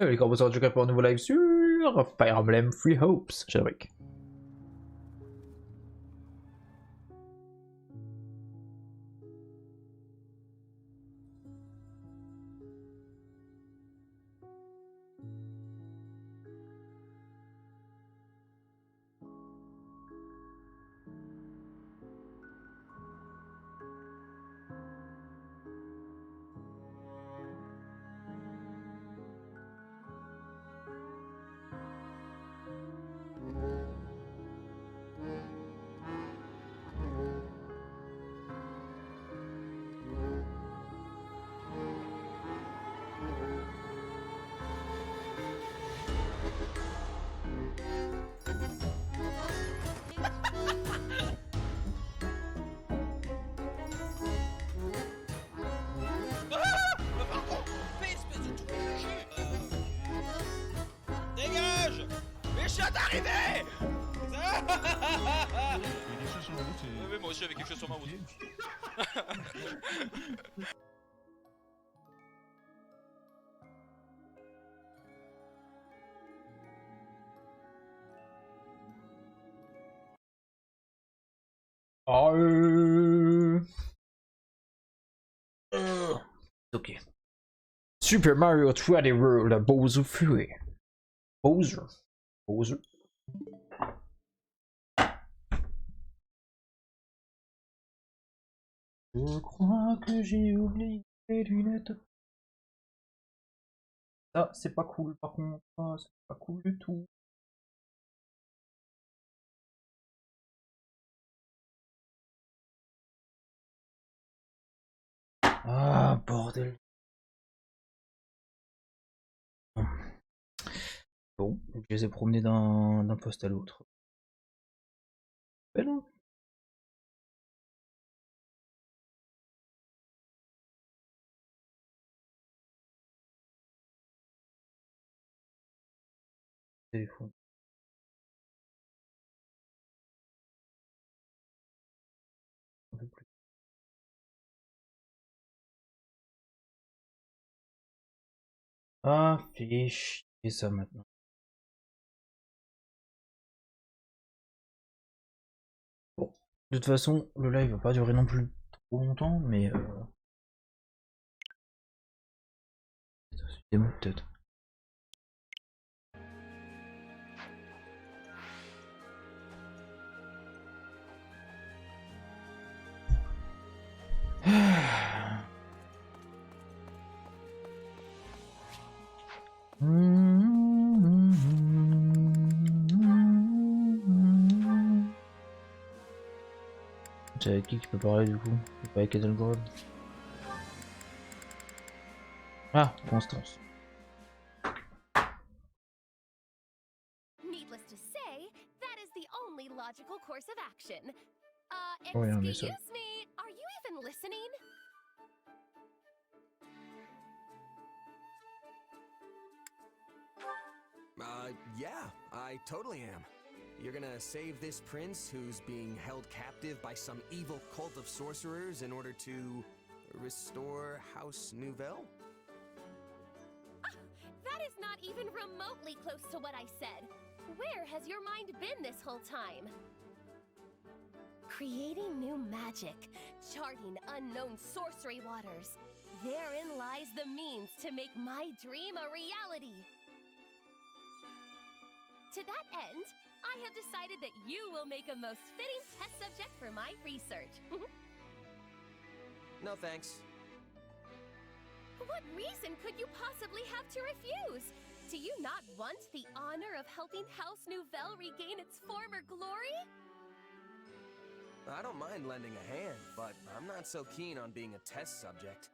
Les gars, bonsoir, je pour un nouveau live sur Fire Emblem Three Hopes. J'avais. Arrivé. Oui, moi aussi j'avais quelque chose sur ma route. Ok. Super Mario 3D World, Bowser Fury. Bowser. Bowser. Je crois que j'ai oublié les lunettes. Ça, c'est pas cool par contre. Ça, c'est pas cool du tout. Ah, bordel. Bon, je les ai promenés d'un poste à l'autre. Belle, hein? Téléphone. Un peu plus. Ah, fais chier ça maintenant. Bon, de toute façon, le live va pas durer non plus trop longtemps, mais démo peut-être. C'est avec qui peut parler du coup? C'est pas avec Edelgard. Ah, Constance. Needless to say, that is the only logical course of action. Oh, yeah, mais Excuse ça. me, are you even listening? Yeah, I totally am. You're gonna save this prince who's being held captive by some evil cult of sorcerers in order to restore House Nouvelle? That is not even remotely close to what I said. Where has your mind been this whole time? Creating new magic, charting unknown sorcery waters. Therein lies the means to make my dream a reality. To that end, I have decided that you will make a most fitting test subject for my research. No thanks. What reason could you possibly have to refuse? Do you not want the honor of helping House Nouvelle regain its former glory? I don't mind lending a hand, but I'm not so keen on being a test subject.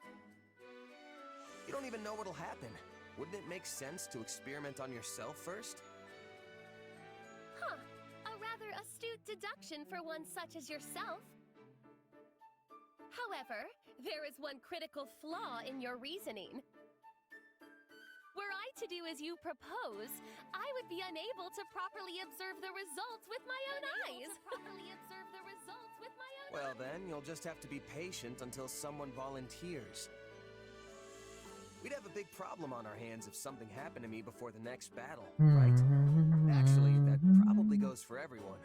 You don't even know what'll happen. Wouldn't it make sense to experiment on yourself first? Huh. A rather astute deduction for one such as yourself. However, there is one critical flaw in your reasoning. Were I to do as you propose, I would be unable to properly observe the results with my own eyes. Well then, you'll just have to be patient until someone volunteers. We'd have a big problem on our hands if something happened to me before the next battle, Hmm. right? Actually, that probably goes for everyone.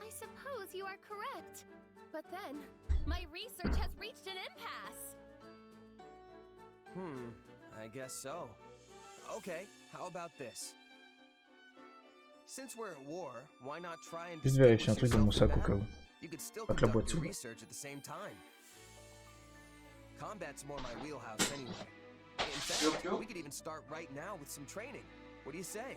I suppose you are correct. But then, my research has reached an impasse. I guess so. Okay, how about this? Since we're at war, why not try and Juste vérifier un truc dans mon distinguish sac au yourself cas in où. battle? You could still Pas que la boîte conduct your s'ouvre. research at the same time. Combat's more my wheelhouse anyway. In fact, we could even start right now with some training. What do you say?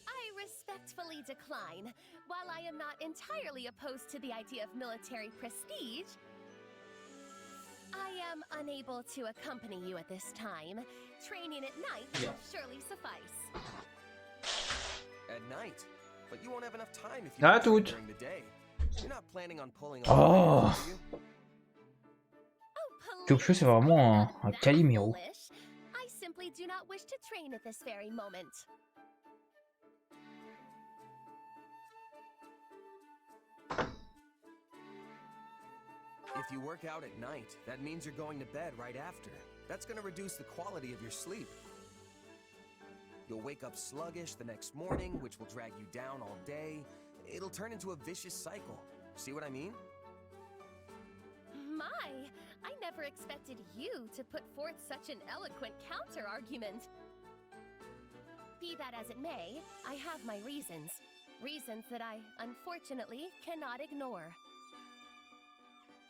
I respectfully decline. While I am not entirely opposed to the idea of military prestige, I am unable to accompany you at this time. Training at night will surely suffice. At night? But you won't have enough time if you Ah, don't train tout. during the day. You're not planning on pulling Oh. off, are you? Kyokyo, c'est vraiment un Calimero. Foolish. I simply do not wish to train at this very moment. If you work out at night, that means you're going to bed right after. That's going to reduce the quality of your sleep. You'll wake up sluggish the next morning, which will drag you down all day. It'll turn into a vicious cycle. See what I mean? My, I never expected you to put forth such an eloquent counter-argument. Be that as it may, I have my reasons. Reasons that I, unfortunately, cannot ignore.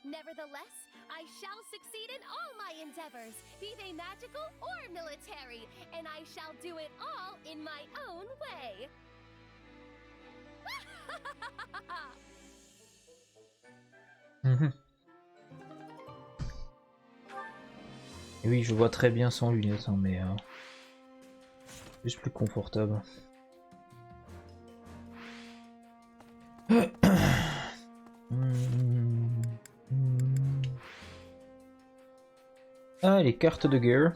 Nevertheless, I shall succeed in all my endeavors, be they magical or military, and I shall do it all in my own way. Mhm. Et oui, je vois très bien sans lunettes, hein, mais juste plus confortable. Ah, les cartes de guerre.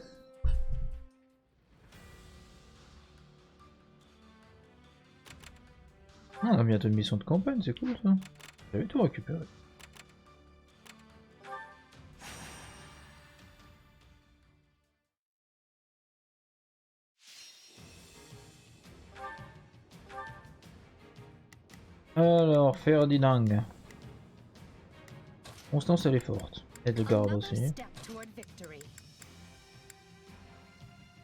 Ah, on a bientôt une mission de campagne, c'est cool ça. J'avais tout récupéré. Alors, Ferdinand. Constance, elle est forte. Et de garde aussi.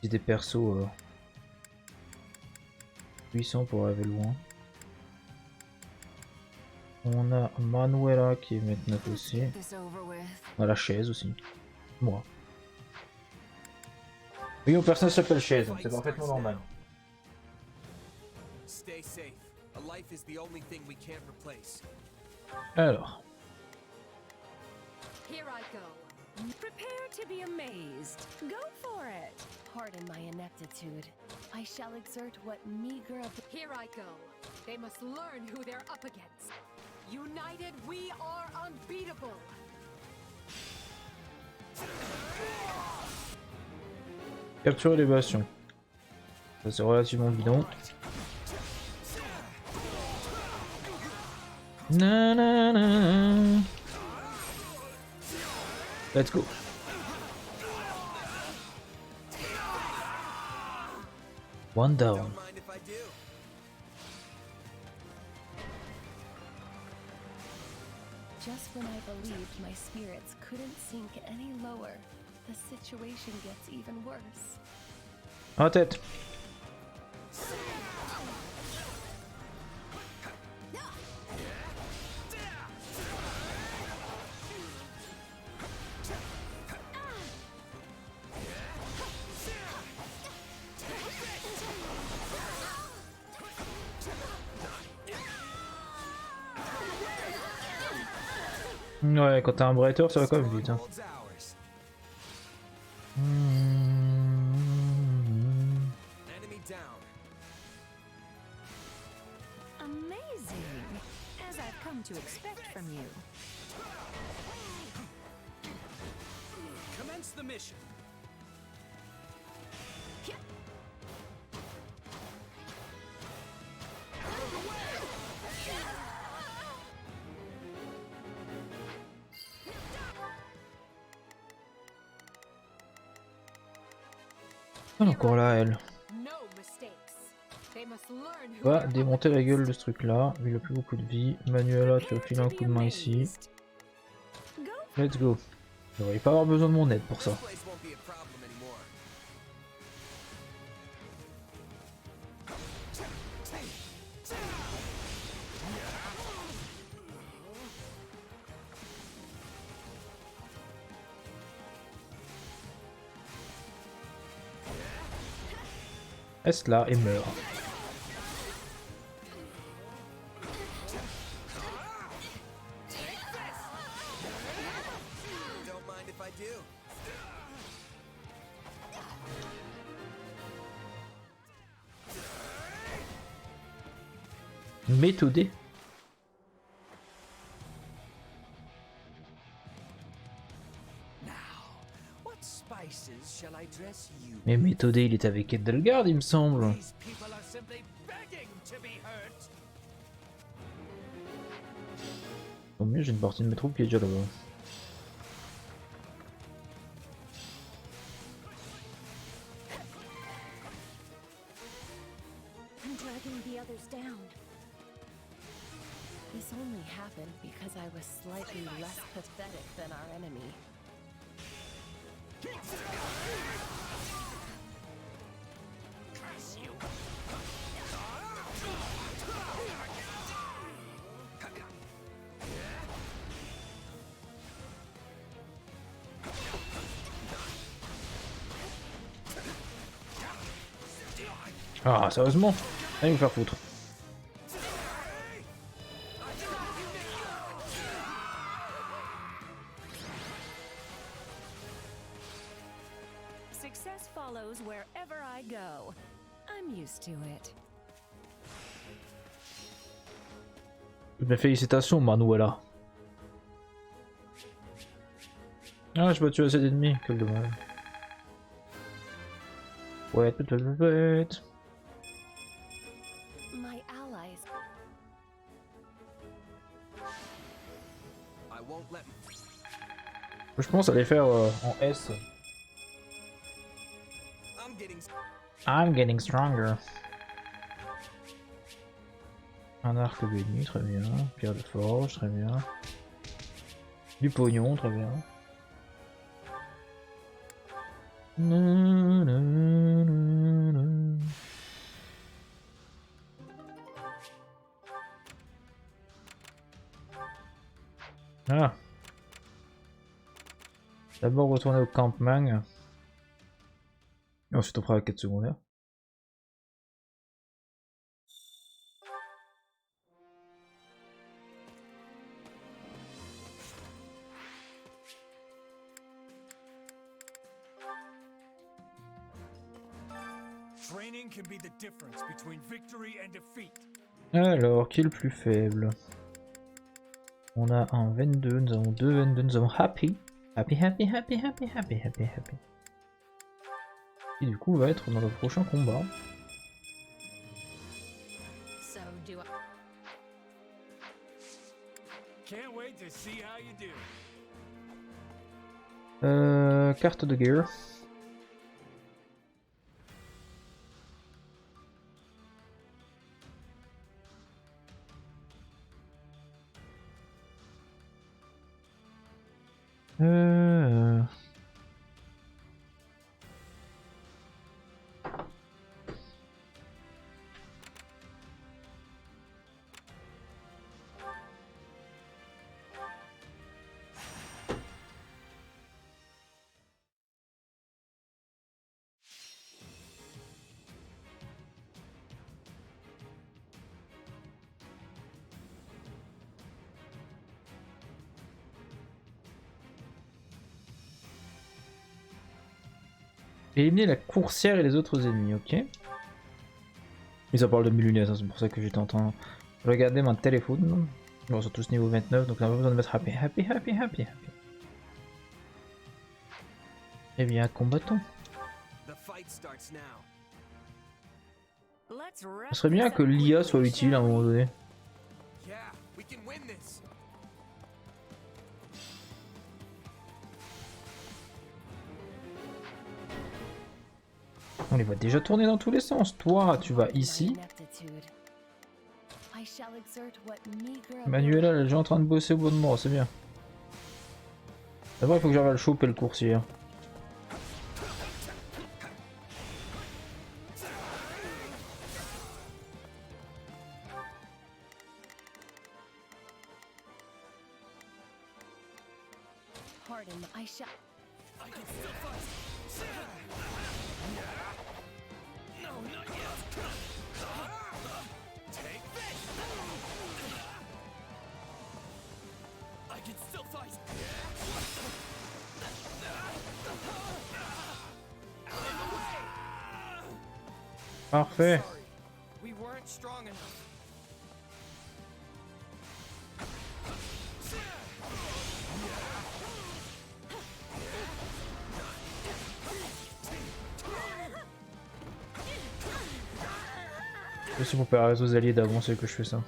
C'est des persos puissants pour arriver loin. On a Manuela qui est maintenant aussi. On a la chaise aussi. Moi. Oui, mon personnage s'appelle Chaise, c'est parfaitement normal. Stay safe. A life is the only thing we can't replace. Alors. Here I go. Prepare to be amazed. Go for it. Pardon my ineptitude. I shall exert what meager of Here I go. They must learn who they're up against. United, we are unbeatable. Capturer les bastions. Ça c'est relativement bidon. Nanana. Let's go. One down. Don't mind if I do. Just when I believed my spirits couldn't sink any lower, the situation gets even worse. En tête. Ouais, quand t'as un bretter, ça va quand même vite. Hein. World's ours. Enemy down. Amazing, as I've come to expect from you. Commence the mission. Elle est encore là, elle. No mistakes. They must learn who Va they're up démonter la gueule against. de ce truc là. Il a plus beaucoup de vie. Manuela, tu vas filer un coup de main ici. Let's go. Je devrais pas avoir besoin de mon aide pour ça. This place won't be a problem anymore. Reste là et meurt. Don't mind if I do. Méthodé. What spices shall I dress you? Mais méthodé, il est avec Edelgard, il me semble. These people are simply begging to be hurt. Au mieux, j'ai une partie de mes troupes qui est déjà là-bas. I'm dragging the others down. This only happened because I was slightly less pathetic than our enemy. Ah, sérieusement? Allez vous faire foutre. Success follows wherever I go. I'm used to it. Mes félicitations, Manuela. Ah, je peux tuer assez d'ennemis, quel dommage. Ouais, peut-être. My allies. I won't let. Je pense aller faire en S. I'm getting. I'm getting stronger. Un arc béni, très bien. Pierre de forge, très bien. Du pognon, très bien. Ah. D'abord retourner au campement. Et ensuite on fera la quête secondaire. Training can be the difference between victory and defeat. Alors, qui est le plus faible? On a un 22, nous avons deux 22, nous avons Happy. Happy. Qui du coup va être dans le prochain combat. So do I. Can't wait to see how you do. Carte de guerre. Éliminer la coursière et les autres ennemis, ok. Mais ça parle de mes lunettes, hein, c'est pour ça que j'étais en train de regarder mon téléphone. Bon, sont tous niveau 29, donc on a pas besoin de mettre happy. Eh bien, combattons. The fight starts now. Let's Ce serait bien que l'IA soit utile à un moment donné. Yeah, we can win this. On les voit déjà tourner dans tous les sens. Toi, tu vas ici. Manuela, elle est déjà en train de bosser au bout de moi, c'est bien. D'abord, il faut que j'arrive à le choper, le coursier. Parfait. We weren't strong enough. C'est pour permettre aux alliés d'avancer que je fais ça.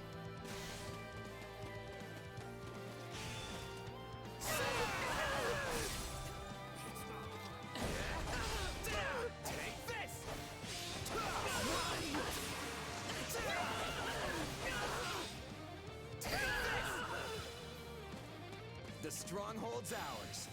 The stronghold's ours.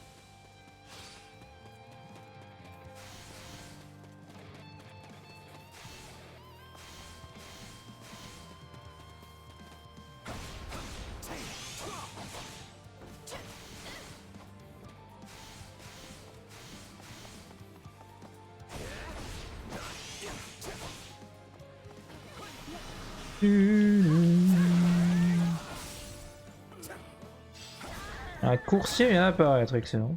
Un coursier vient d'apparaître, excellent.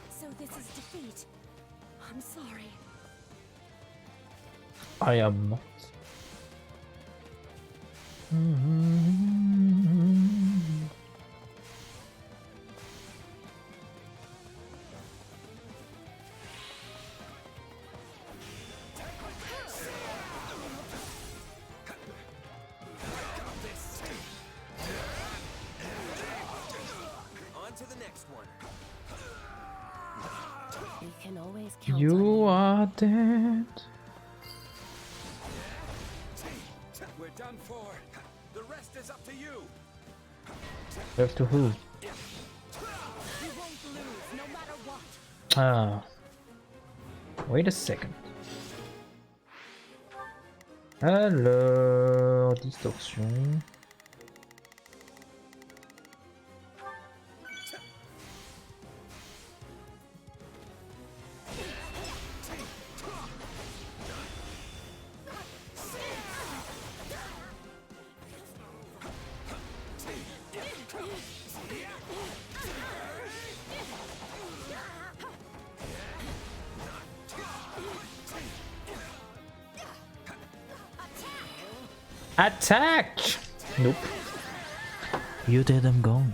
So this is defeat. I'm sorry. I am not. On to the next one. We can always count on You are dead. We're done for. The rest is up to you. Left to who? You won't lose, no matter what. Ah. Wait a second. Alors, distorsion. Attack! Nope. You dead, I'm gone.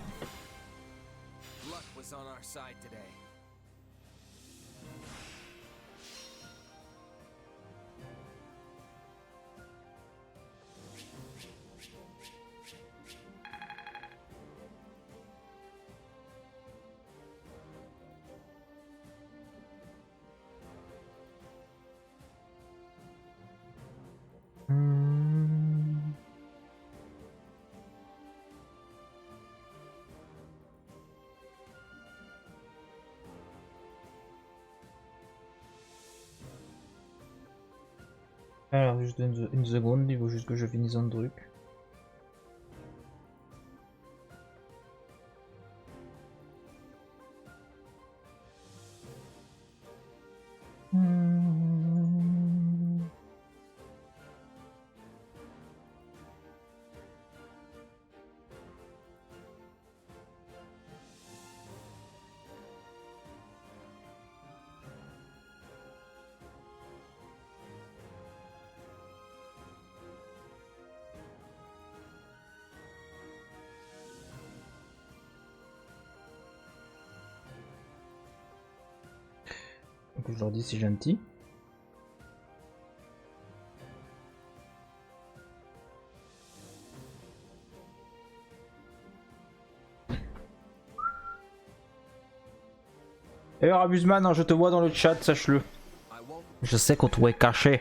Luck was on our side today. Alors, juste une seconde, il faut juste que je finisse un truc. Donc je leur dis c'est gentil. D'ailleurs, Abusman, hein, je te vois dans le chat, sache-le. I won't. Je sais qu'on t'est caché.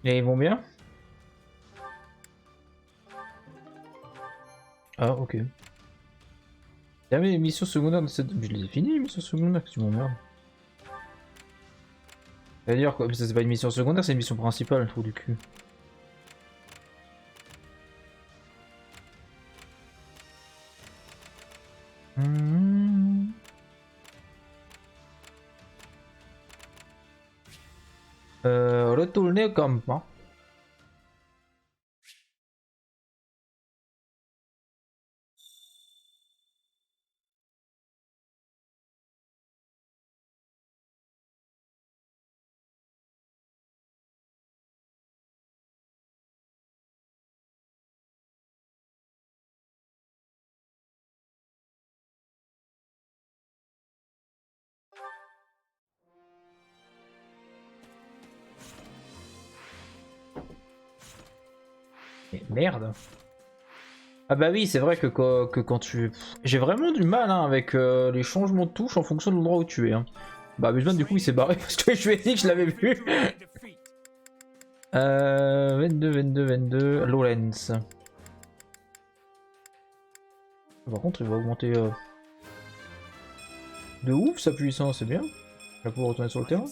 Et ils vont bien? Ah, ok. Il y avait les missions secondaires de cette... Je les ai finies, les missions secondaires, que tu m'emmerdes. C'est-à-dire quoi? C'est pas une mission secondaire, c'est une mission principale, trou du cul. Retourner au campement. Mais merde. Ah bah oui, c'est vrai que quand tu... J'ai vraiment du mal hein, avec les changements de touche en fonction de l'endroit où tu es. Hein. Bah Abusman du coup il s'est barré parce que je lui ai dit que je l'avais vu. Victory and defeat. 22, Lawrence. Par contre il va augmenter de ouf sa puissance, c'est bien. Il va pouvoir retourner sur le terrain.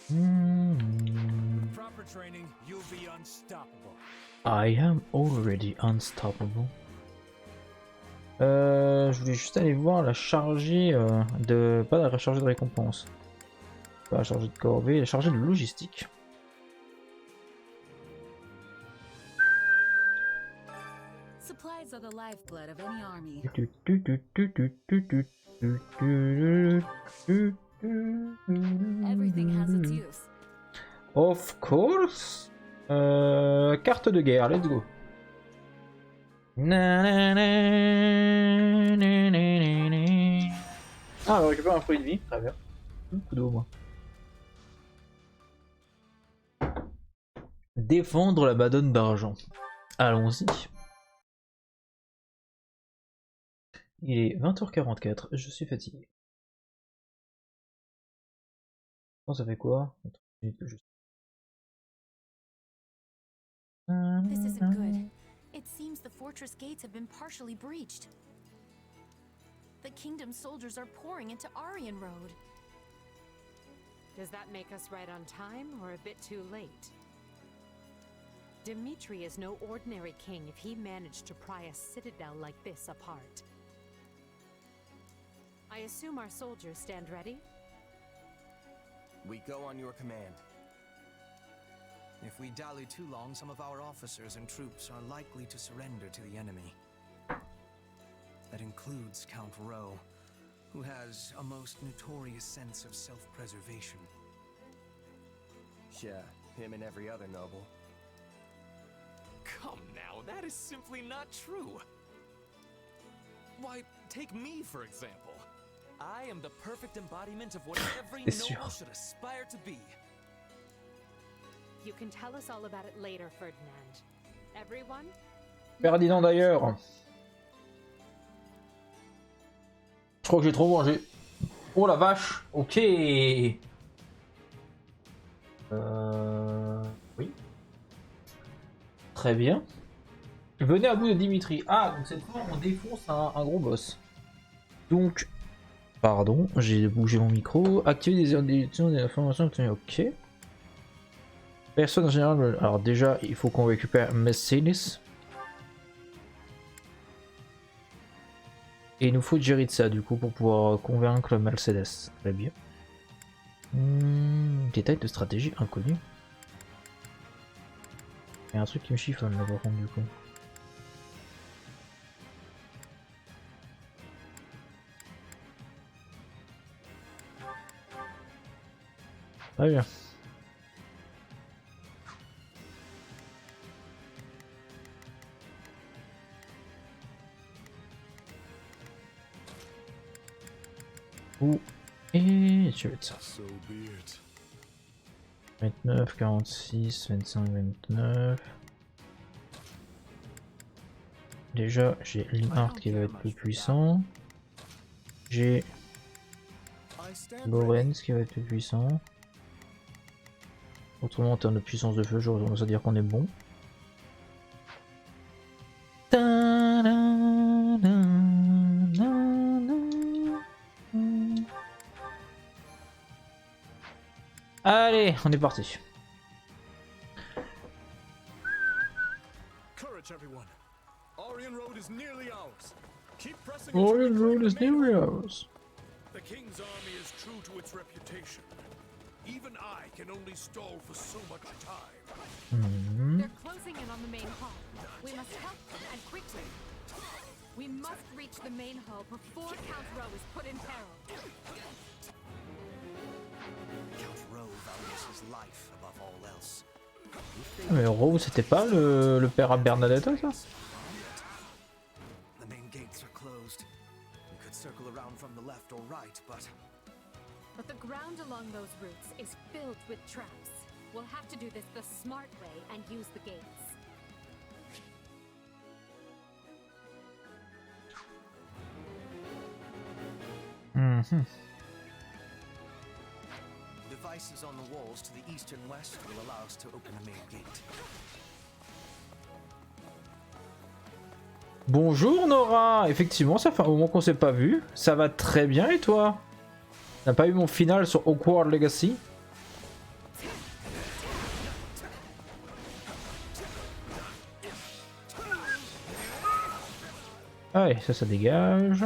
With proper training, you'll be unstoppable. I am already unstoppable. Je voulais juste aller voir la chargée de... Pas la chargée de récompense. Pas la chargée de corvée, la chargée de logistique. Supplies are the lifeblood of any army. Everything has its use. Of course. Carte de guerre, let's go. Ah, on récupère un fruit de vie, très bien. Coup d'eau, moi. Défendre la badonne d'argent. Allons-y. Il est 20h44, je suis fatigué. Bon, ça fait quoi? This isn't good. It seems the fortress gates have been partially breached. The kingdom's soldiers are pouring into Aryan Road. Does that make us right on time or a bit too late? Dimitri is no ordinary king if he managed to pry a citadel like this apart. I assume our soldiers stand ready? We go on your command. If we dally too long, some of our officers and troops are likely to surrender to the enemy. That includes Count Rowe, who has a most notorious sense of self-preservation. Yeah, him and every other noble. Come now, that is simply not true. Why, take me for example. I am the perfect embodiment of what every noble should aspire to be. You can tell us all about it later, Ferdinand. Everyone? Ferdinand d'ailleurs. Je crois que j'ai trop mangé. Oh la vache. Ok. Oui. Très bien. Venez à bout de Dimitri. Ah, donc cette fois on défonce un gros boss. Donc, pardon, j'ai bougé mon micro. Activer des informations obtenues. Ok. Personne en général. Alors déjà, il faut qu'on récupère Mercedes. Et il nous faut gérer de ça du coup pour pouvoir convaincre Mercedes. Très bien. Détail de stratégie inconnu. Il y a un truc qui me chiffonne là par contre du coup. Très bien. Où et tu veux ça. 29, 46, 25, 29. Déjà, j'ai Linhardt qui va être plus puissant. J'ai Lorenz qui va être plus puissant. Autrement, en termes de puissance de feu, j'aurais tendance à dire qu'on est bon. Allez, on est parti. Courage, everyone. Orion Road is nearly ours. Keep pressing. Orion Road is nearly ours. The King's army is true to its reputation. Even I can only stall for so much time. They're closing in on the main hall. We must help them, and quickly. We must reach the main hall before Count Rowe is put in peril. Count Rowe values his life above all else. Mais Rowe, c'était pas le père à Bernadetta, ça? The main gates are closed. We could circle around from the left or right, but the ground along those routes is filled with traps. We'll have to do this the smart way and use the gates. Devices on the walls to the east and west will allow us to open the main gate. Bonjour Nora. Effectivement, ça fait un moment qu'on s'est pas vu. Ça va très bien et toi? T'as pas eu mon final sur Hogwarts Legacy? Allez, ça dégage.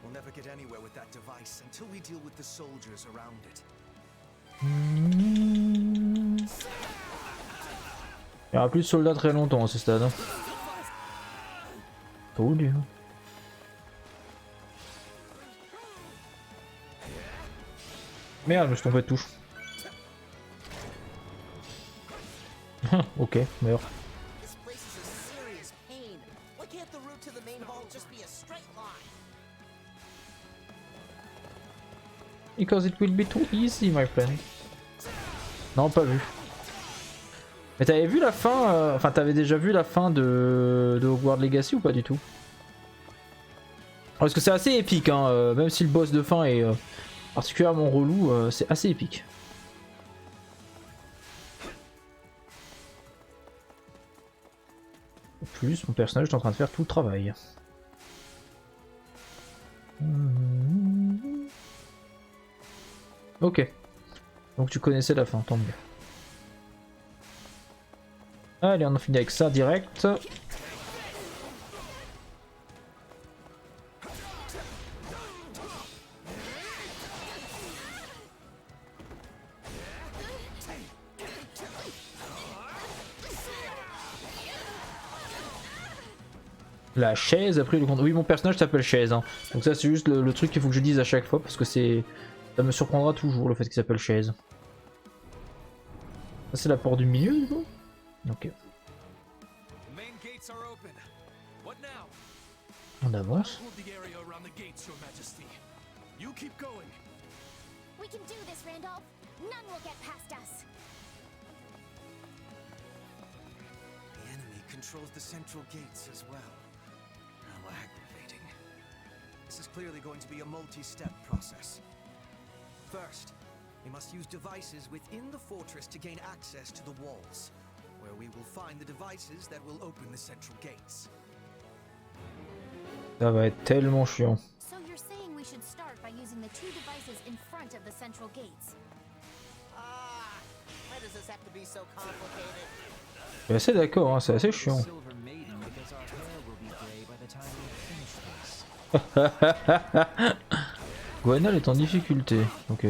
We'll never get anywhere with that device until we deal with the soldiers around it. Il n'y aura plus de soldats très longtemps à ce stade. Hein. Oh Dieu. Merde, je me suis trompé de touche. Ok, meurs. Because it will be too easy, my friend. Non, pas vu. Mais t'avais vu la fin, enfin t'avais déjà vu la fin de Hogwarts Legacy ou pas du tout? Parce que c'est assez épique, hein, même si le boss de fin est particulièrement relou, c'est assez épique. En plus, mon personnage est en train de faire tout le travail. Ok. Donc tu connaissais la fin, tant mieux. Allez, on en finit avec ça direct. La chaise, après le compte. Oui, mon personnage s'appelle Chaise. Hein. Donc ça, c'est juste le truc qu'il faut que je dise à chaque fois parce que c'est. Ça me surprendra toujours le fait qu'il s'appelle Chaise. Ça, c'est la porte du milieu, du coup? Ok. On avance. We can do this, Randolph. None will get past us. The enemy controls the central gates as well. How aggravating. This is clearly going to be a multi-step process. First, we must use devices within the fortress to gain access to the walls, where we will find the devices that will open the central gates. Ça va être tellement chiant. So you're saying we should start by using the two devices in front of the central gates? Why does this have to be so complicated? Je suis assez d'accord, hein, c'est assez chiant. Gwenal est en difficulté, ok.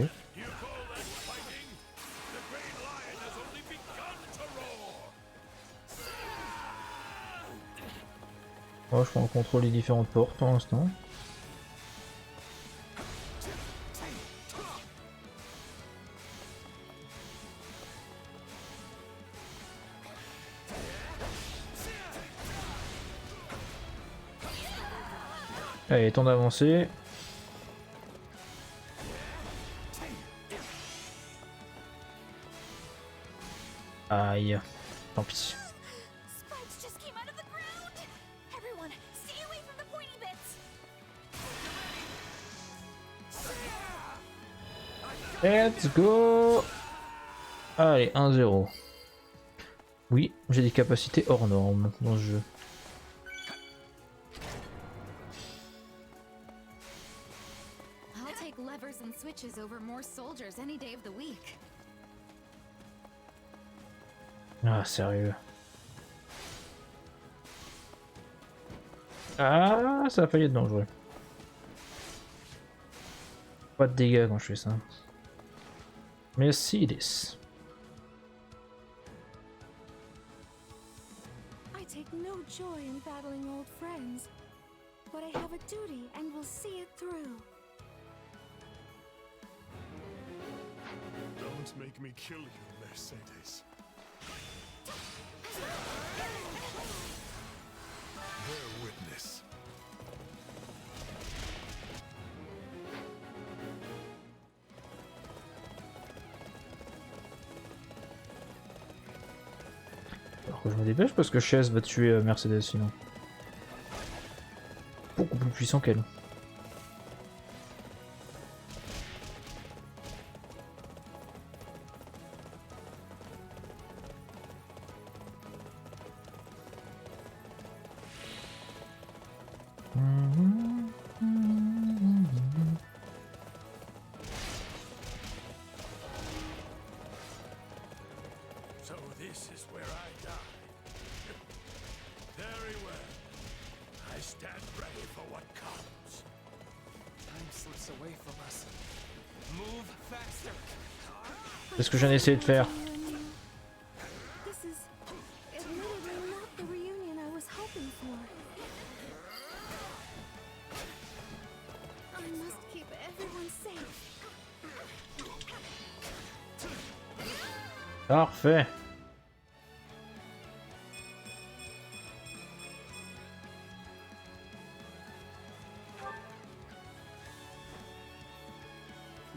Oh, je prends le contrôle des différentes portes pour l'instant. Allez, temps d'avancer. Aïe, tant pis. Spikes just came out of the ground! Everyone, stay away from the pointy bits! Let's go! Allez, 1-0. Oui, j'ai des capacités hors normes dans ce jeu. I'll take levers and switches over more soldiers any day of the week. Ah, sérieux. Ah, ça a failli être dangereux. Pas de dégâts quand je fais ça. Mercedes. I take no joy in battling old friends, but I have a duty and will see it through. Don't make me kill you, Mercedes. Bear witness. Alors que je me dépêche parce que Chess va tuer Mercedes sinon. Beaucoup plus puissant qu'elle. So this is where I die. Very well. I stand ready for what comes. Time slips away from us. Move faster. C'est ce que j'en ai essayé de faire. This is admittedly not the reunion I was hoping for. I must keep everyone safe. Parfait.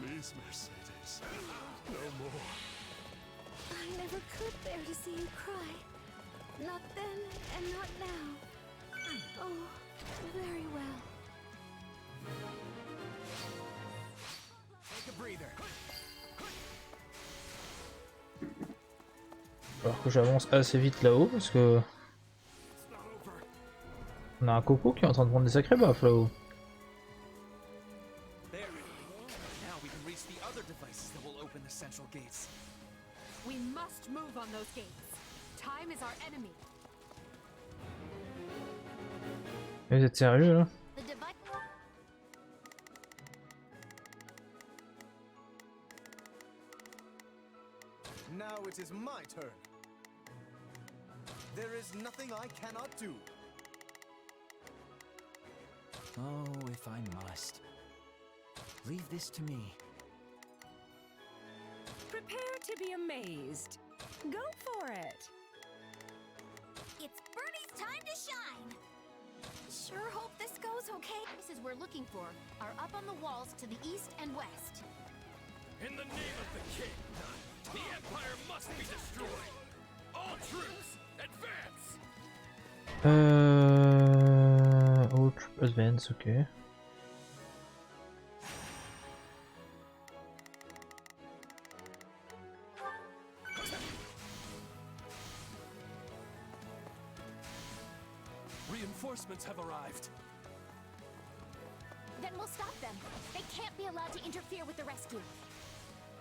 Please, Mercedes. No more. I never could bear to see you cry. Not then and not now. Oh, very well. Take a breather. Alors que j'avance assez vite là-haut parce que on a un coco qui est en train de prendre des sacrés baffes là-haut. There. Now we can reach the other devices that will open the central gates. We must move on those gates. Time is our enemy. Vous êtes sérieux là? The device. Now it is my turn. There is nothing I cannot do. Oh, if I must. Leave this to me. Prepare to be amazed. Go for it. It's Bernie's time to shine! Sure hope this goes okay. Places we're looking for are up on the walls to the east and west. In the name of the king, the Empire must be destroyed. All troops, advance! Advance, ok. Reinforcements have arrived. Then we'll stop them. They can't be allowed to interfere with the rescue.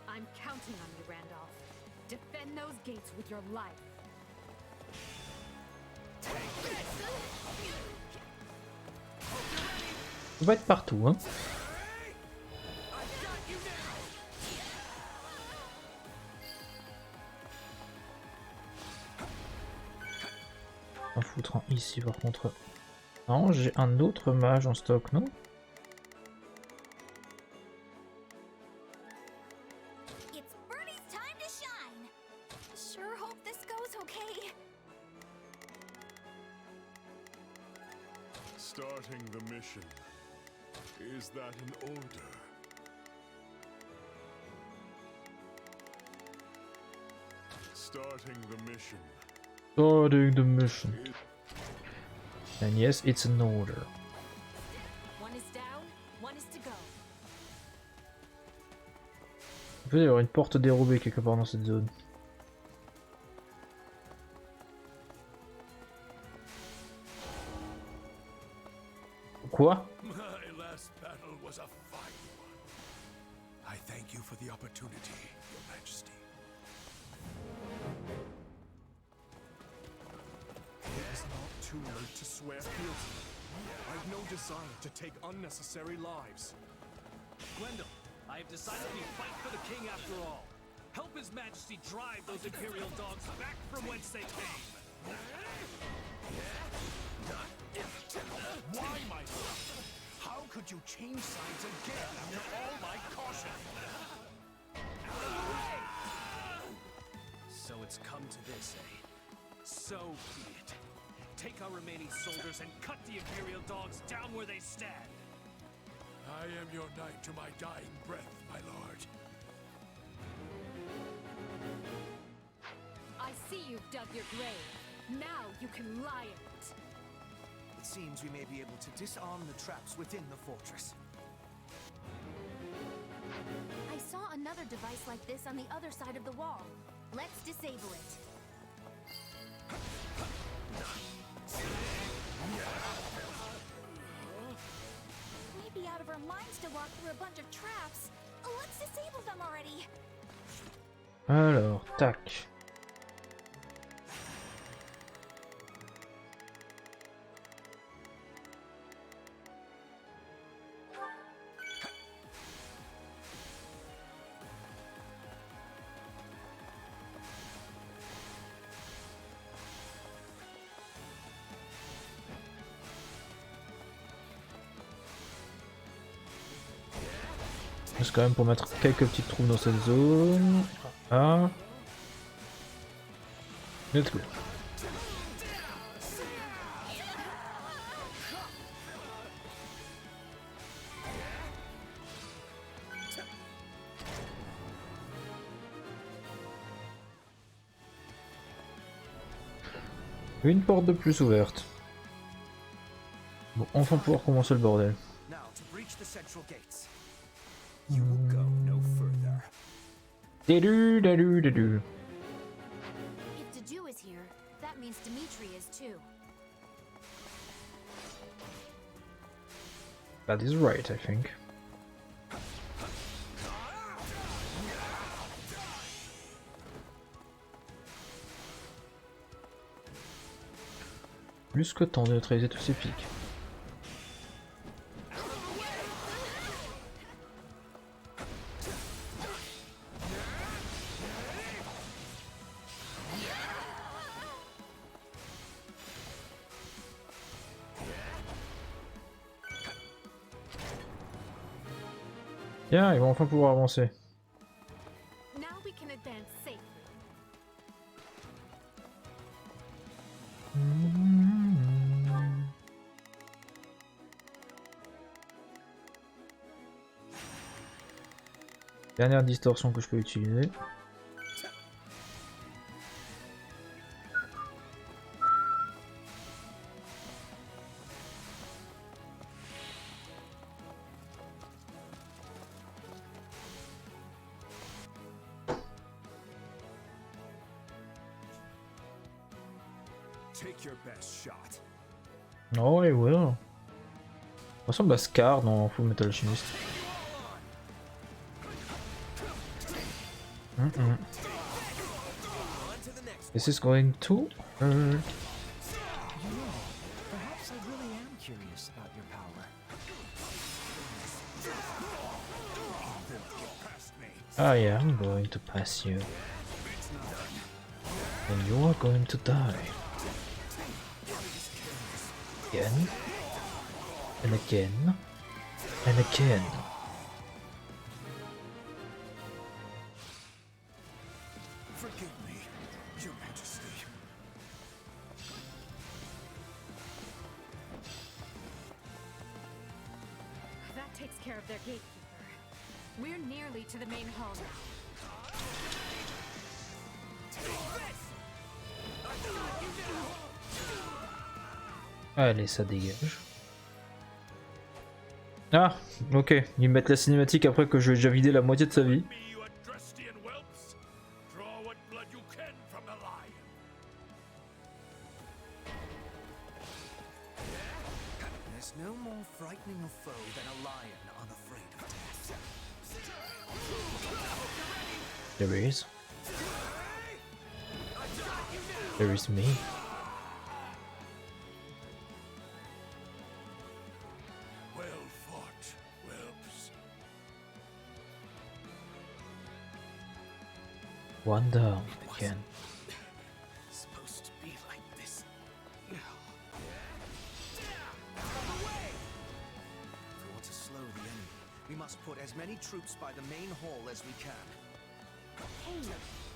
I'm counting on you, Randolph. Defend those gates with your life. On va être partout, hein. En foutre un ici par contre. Non, j'ai un autre mage en stock, non? It's Bernie's time to shine! Sure hope this goes okay. Starting the mission. Is that an order? Starting the mission. Starting the mission. And yes, it's an order. One is down, one is to go. Il peut y avoir une porte dérobée quelque part dans cette zone. Quoi? My last battle was a fine one. I thank you for the opportunity, Your Majesty. It is not too late to swear fealty. I've no desire to take unnecessary lives. Gwendol, I have decided we fight for the king after all. Help His Majesty drive those Imperial dogs back from whence they came. Why, my son? How could you change sides again after all my caution? So it's come to this, eh? So be it. Take our remaining soldiers and cut the Imperial dogs down where they stand. I am your knight to my dying breath, my lord. I see you've dug your grave. Now you can lie in it. It seems we may be able to disarm the traps within the fortress. I saw another device like this on the other side of the wall. Let's disable it. Maybe out of our minds to walk through a bunch of traps. Let's disable them already. Alors, tac. C'est quand même pour mettre quelques petites trous dans cette zone. Ah. Let's go. Une porte de plus ouverte. Bon, enfin pouvoir commencer le bordel. Now to breach the central gates. You will go no further. Dadu, dadu, dadu. If Dadu is here, that means Dimitri is too. That is right, I think. Plus que temps de neutraliser tous ces pics. Bien, ils vont enfin pouvoir avancer. Now we can advance safely. Dernière distorsion que je peux utiliser. Take your best shot. Oh, il will. Ça ressemble à Scar dans Full Metal Alchemist. This is going to hurt. Perhaps I really am curious about your power. I am going to pass you. And you are going to die. Again. And again. And again. Forgive me, Your Majesty. That takes care of their gatekeeper. We're nearly to the main hall now. Allez, ça dégage. Ah, ok. Ils mettent la cinématique après que j'ai déjà vidé la moitié de sa vie. There's no more frightening a foe than a lion unafraid of death. There is. There is me. Well fought, whelps. One down again. Supposed to be like this. If we want to slow the enemy, we must put as many troops by the main hall as we can. Hey,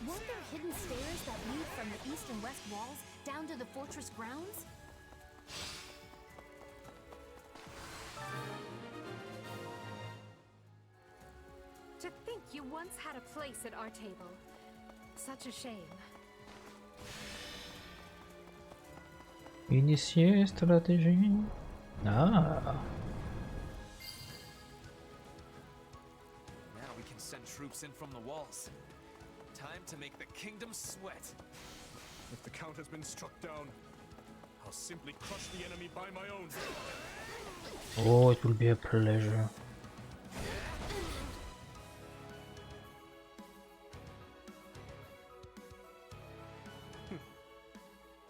weren't there hidden stairs that lead from the east and west walls down to the fortress grounds? To think you once had a place at our table. Such a shame. Initier stratégie. Ah. Now we can send troops in from the walls. Time to make the kingdom sweat. If the count has been struck down, I'll simply crush the enemy by my own. Oh, it will be a pleasure.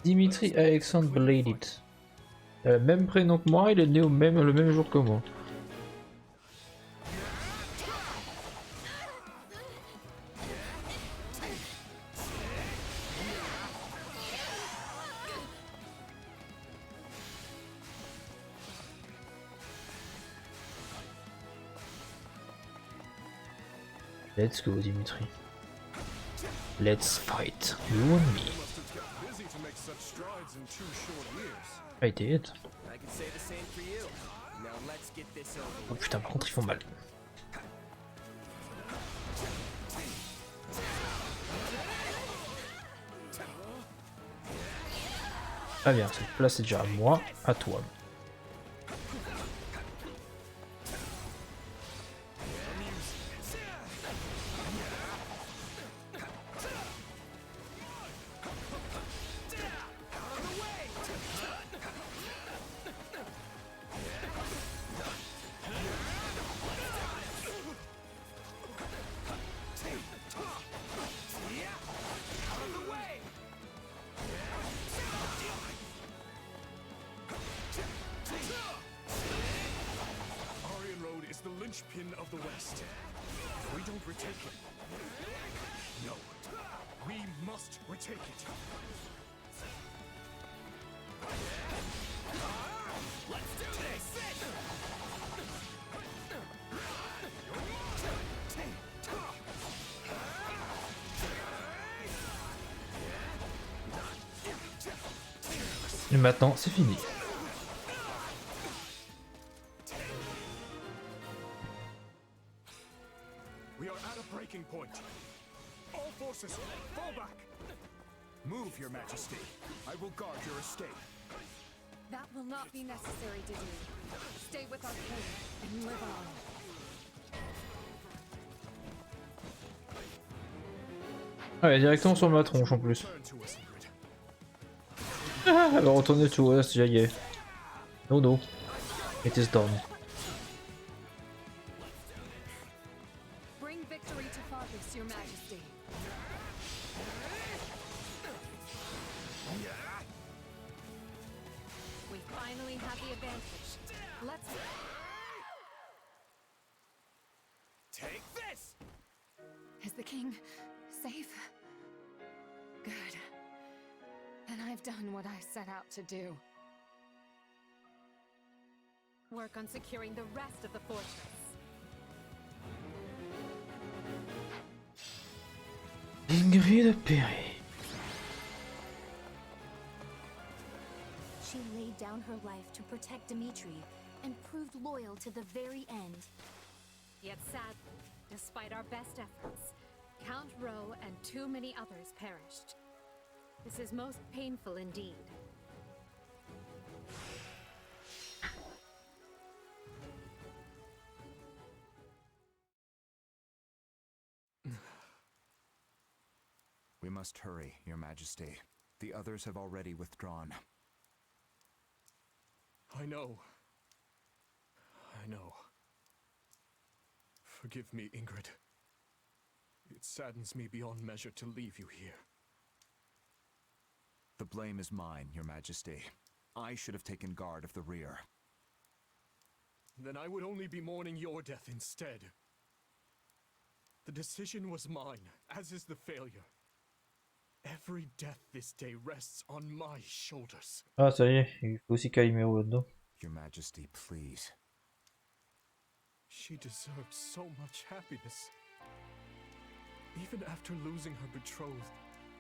Dimitri Alexandre Bladed. Il a le même prénom que moi, il est né le même jour que moi. Let's go, Dimitri. Let's fight, you and me. I did. I can say the same for you. Now let's get this over. Oh putain, par contre ils font mal. Ah bien, cette place est déjà à moi, à toi. Pin of the West. If we don't retake it, no, we must retake it. Let's do this. Et maintenant, c'est fini. Point. All forces, fall back. Move, Your Majesty. I will guard your escape. That will not be necessary to do. Stay with our king and live on. Ouais, directement sur ma tronche en plus. Ah, elle va retourner to West, ça y est. No, no. It is done. Your Majesty. We finally have the advantage. Let's take this. Is the king safe? Good. Then I've done what I set out to do. Work on securing the rest of the fortress. Ingrid Perry. She laid down her life to protect Dimitri and proved loyal to the very end. Yet sadly, despite our best efforts, Count Rowe and too many others perished. This is most painful indeed. We must hurry, Your Majesty. The others have already withdrawn. I know. I know. Forgive me, Ingrid. It saddens me beyond measure to leave you here. The blame is mine, Your Majesty. I should have taken guard of the rear. Then I would only be mourning your death instead. The decision was mine, as is the failure. Every death this day rests on my shoulders. Ah, ça y est, il faut aussi calmer là-dedans. Your Majesty, please. She deserved so much happiness. Even after losing her betrothed,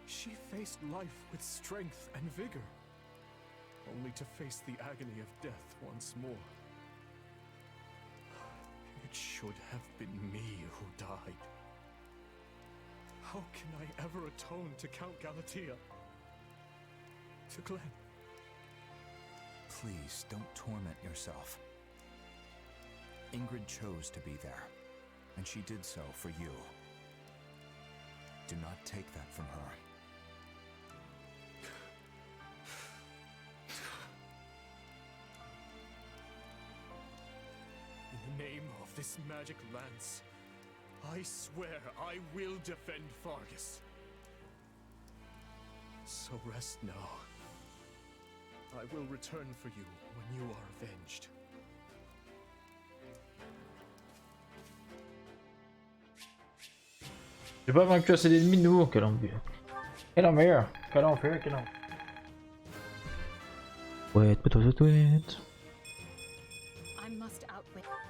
she faced life with strength and vigor, only to face the agony of death once more. It should have been me who died. How can I ever atone to Count Galatea? To Glenn? Please, don't torment yourself. Ingrid chose to be there, and she did so for you. Do not take that from her. In the name of this magic lance, I swear I will defend Fargus. So rest now. I will return for you when you are avenged. J'ai pas vaincu assez d'ennemis de nouveau, quel envie. Quel enfer, quel enfer, quel enfer. Ouais, tweet.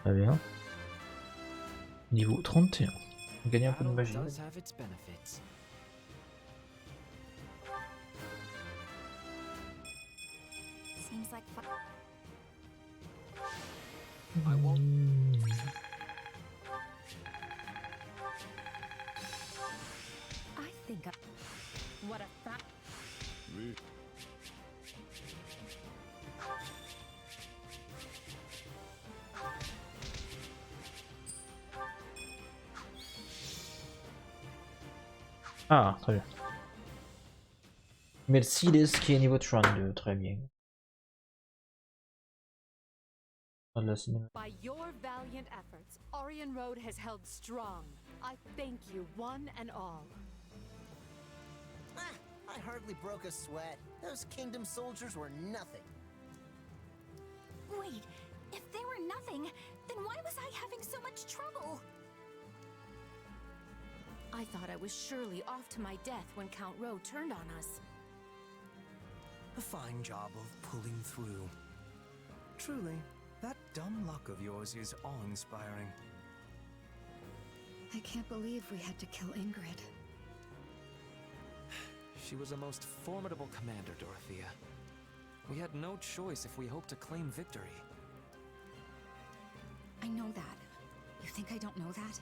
Très bien. Niveau 31. On gagne un peu de magie. Seems like I won't. I think what a fact. Ah, très bien. Mercedes qui est niveau 32, très bien. By your valiant efforts, Orion Road has held strong. I thank you one and all. I hardly broke a sweat. Those kingdom soldiers were nothing. Wait, if they were nothing, then why was I having so much trouble? I thought I was surely off to my death when Count Rowe turned on us. A fine job of pulling through. Truly, that dumb luck of yours is awe-inspiring. I can't believe we had to kill Ingrid. She was a most formidable commander, Dorothea. We had no choice if we hoped to claim victory. I know that. You think I don't know that?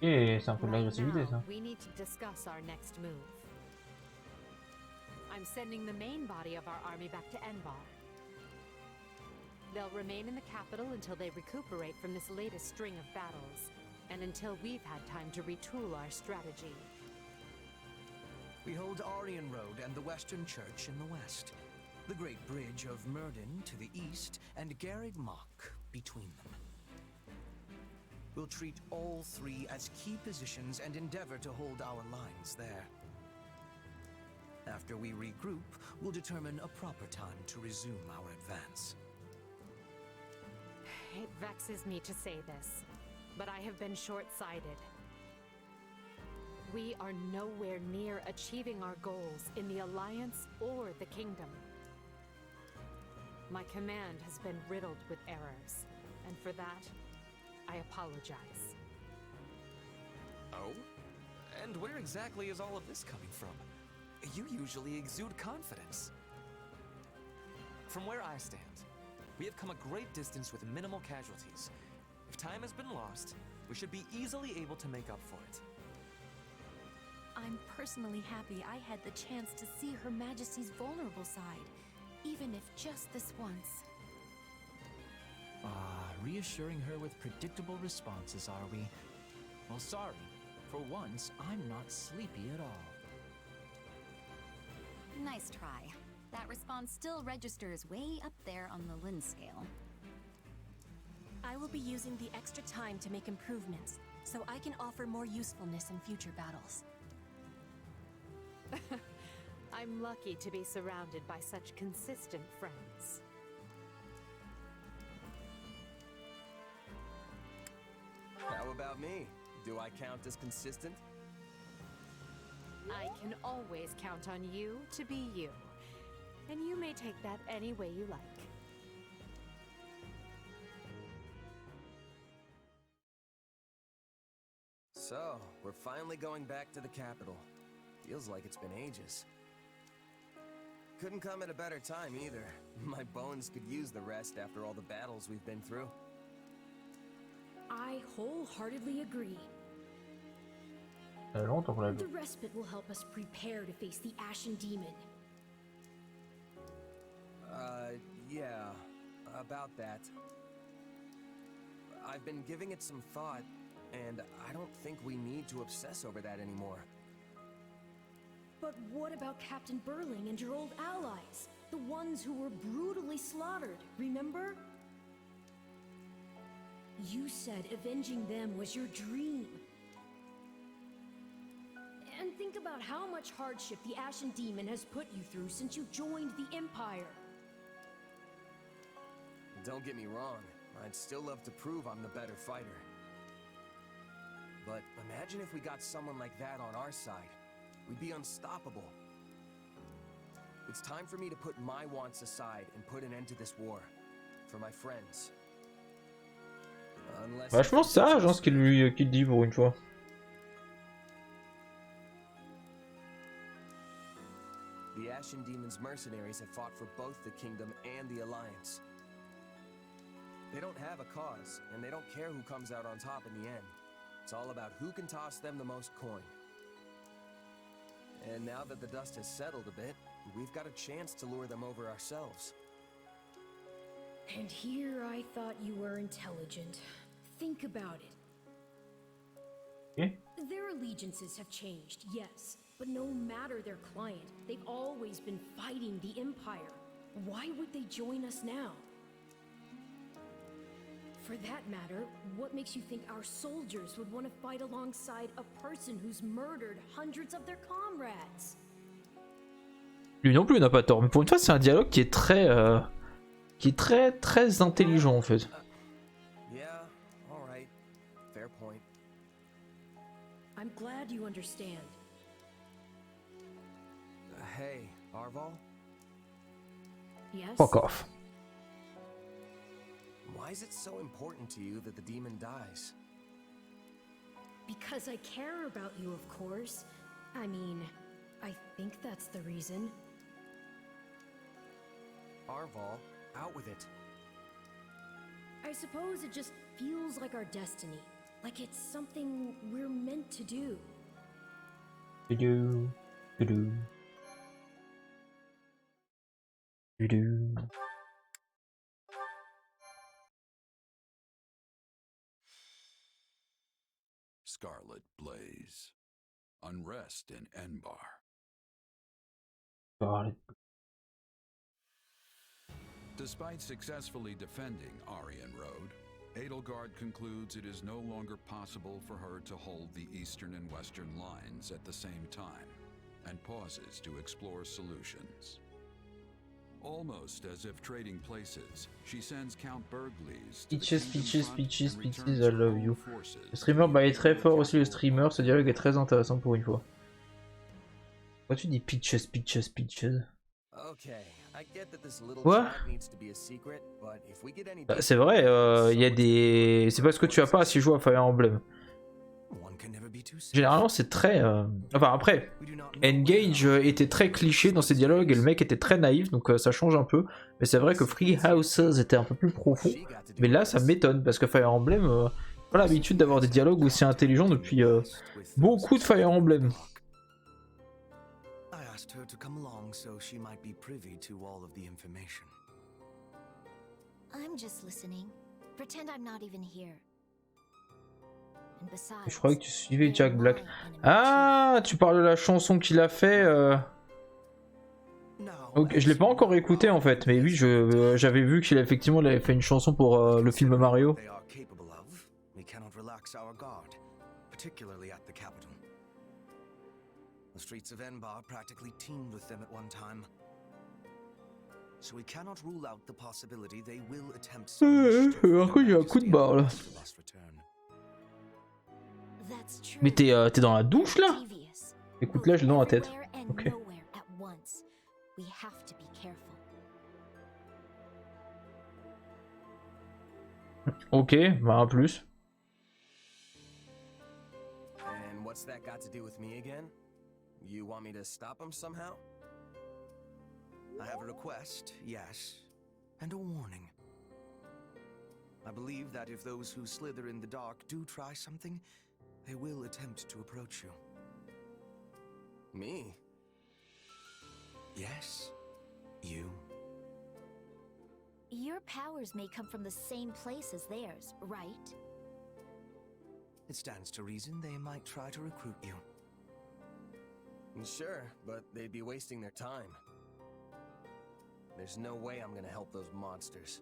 Et c'est un peu de l'agressivité ça. We need to discuss our next move. I'm sending the main body of our army back to Enbar. They'll remain in the capital until they recuperate from this latest string of battles, and until we've had time to retool our strategy. We hold Orion Road and the Western Church in the west, the Great Bridge of Myrden to the east, and Garreg Mach between them. We'll treat all three as key positions and endeavor to hold our lines there. After we regroup, we'll determine a proper time to resume our advance. It vexes me to say this, but I have been short-sighted. We are nowhere near achieving our goals in the Alliance or the Kingdom. My command has been riddled with errors, and for that, I apologize. Oh? And where exactly is all of this coming from? You usually exude confidence. From where I stand, We have come a great distance with minimal casualties. If time has been lost, we should be easily able to make up for it. I'm personally happy I had the chance to see Her Majesty's vulnerable side, even if just this once. Reassuring her with predictable responses, are we? Well, sorry. For once, I'm not sleepy at all. Nice try. That response still registers way up there on the Lin scale. I will be using the extra time to make improvements, so I can offer more usefulness in future battles. I'm lucky to be surrounded by such consistent friends. How about me? Do I count as consistent? I can always count on you to be you. And you may take that any way you like. So, we're finally going back to the capital. Feels like it's been ages. Couldn't come at a better time either. My bones could use the rest after all the battles we've been through. I wholeheartedly agree. The respite will help us prepare to face the Ashen Demon. Yeah, about that. I've been giving it some thought, and I don't think we need to obsess over that anymore. But what about Captain Burling and your old allies? The ones who were brutally slaughtered, remember? You said avenging them was your dream. And think about how much hardship the Ashen Demon has put you through since you joined the Empire. Don't get me wrong, I'd still love to prove I'm the better fighter. But imagine if we got someone like that on our side. We'd be unstoppable. It's time for me to put my wants aside and put an end to this war. For my friends. Vachement sage, hein, ce qu'il dit pour une fois. The Ashen Demon's mercenaries have fought for both the Kingdom and the Alliance. They don't have a cause, and they don't care who comes out on top in the end. It's all about who can toss them the most coin. And now that the dust has settled a bit, we've got a chance to lure them over ourselves. And here I thought you were intelligent. Think about it. Yeah. Their allegiances have changed, yes. But no matter their client, they've always been fighting the Empire. Why would they join us now? For that matter, what makes you think our soldiers would want to fight alongside a person who's murdered hundreds of their comrades? Lui non plus n'a pas tort, mais pour une fois c'est un dialogue qui est très très intelligent en fait. Yeah, all right. Fair point. I'm glad you understand. Hey, Arval? Yes? Fuck off. Why is it so important to you that the demon dies? Because I care about you, of course. I mean, I think that's the reason. Arval, out with it. I suppose it just feels like our destiny. Like it's something we're meant to do. Do-do. Do-do. Do-do. Scarlet Blaze. Unrest in Enbar. Scarlet. Despite successfully defending Aryan Road, Edelgard concludes it is no longer possible for her to hold the eastern and western lines at the same time, and pauses to explore solutions. Almost as if trading places, she sends Count Berglies to Peaches, I love you. Le streamer est très fort aussi, le streamer, ce dialogue est très intéressant pour une fois. Pourquoi tu dis Peaches? Quoi? Bah, c'est vrai, il y a des... C'est parce que tu as pas assez joué à Fire Emblem. généralement c'est très... Enfin après, Engage était très cliché dans ses dialogues et le mec était très naïf, donc ça change un peu. Mais c'est vrai que Three Houses était un peu plus profond. Mais là ça m'étonne, parce que Fire Emblem, pas l'habitude d'avoir des dialogues aussi intelligents depuis beaucoup de Fire Emblem. I asked her to come along so she might be privy to all of the information. I'm just listening. Pretend I'm not even here. And besides, Je croyais que tu suivais Jack Black. Ah, tu parles de la chanson qu'il a fait. Ok, je l'ai pas encore écouté en fait, mais oui, j'avais vu qu'il effectivement il avait fait une chanson pour le film Mario. They are capable of, we cannot relax our guard, particularly at the capital. The streets of Enbar practically teemed with them at one time. So we cannot rule out the possibility they will attempt some mischief Par contre, j'ai un coup de barre là. last return. that's true. Mais t'es dans la douche là? Devious. Écoute là, j'ai dans la tête. Everywhere and Ok. nowhere at once. We have to be careful. Ok, bah un plus. And what's that got to do with me again? You want me to stop him somehow? I have a request, yes, and a warning. I believe that if those who slither in the dark do try something, they will attempt to approach you. Me? Yes, you. Your powers may come from the same place as theirs, right? It stands to reason they might try to recruit you. Sure, but they'd be wasting their time. There's no way I'm gonna help those monsters.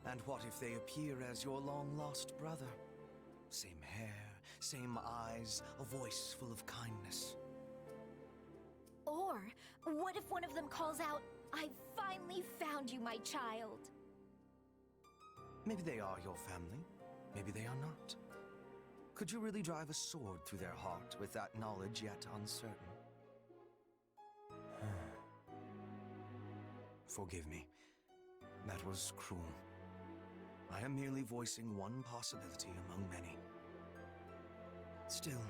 And what if they appear as your long-lost brother? Same hair, same eyes, a voice full of kindness. Or what if one of them calls out, "I finally found you, my child"? Maybe they are your family, maybe they are not. Could you really drive a sword through their heart with that knowledge yet uncertain? Forgive me. That was cruel. I am merely voicing one possibility among many. Still,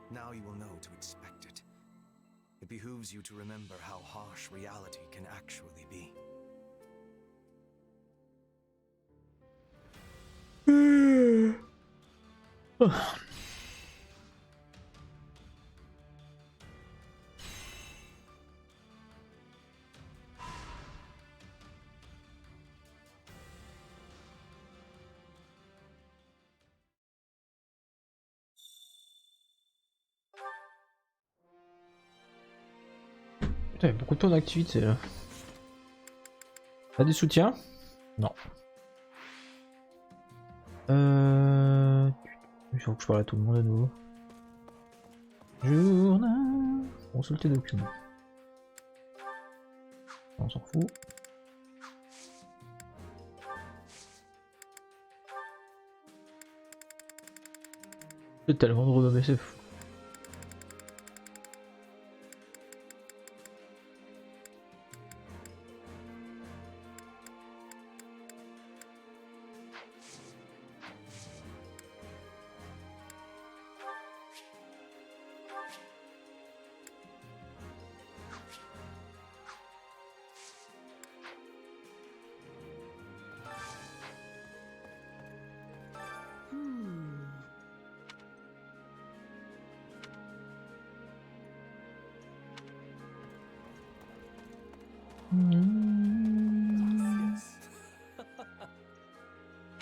now you will know to expect it. It behooves you to remember how harsh reality can actually be. Putain, il y a beaucoup de temps d'activité là. T'as des soutiens? Non. Il faut que je parle à tout le monde à nouveau. Journal. Consulter documents. On s'en fout. J'ai tellement de renommer, c'est fou.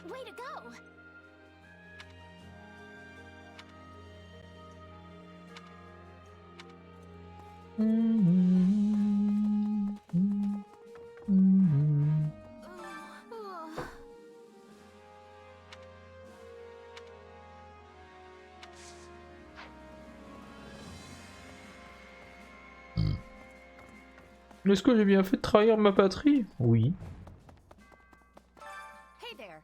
Way to go! Est-ce que j'ai bien fait de trahir ma patrie? Oui. Hey there.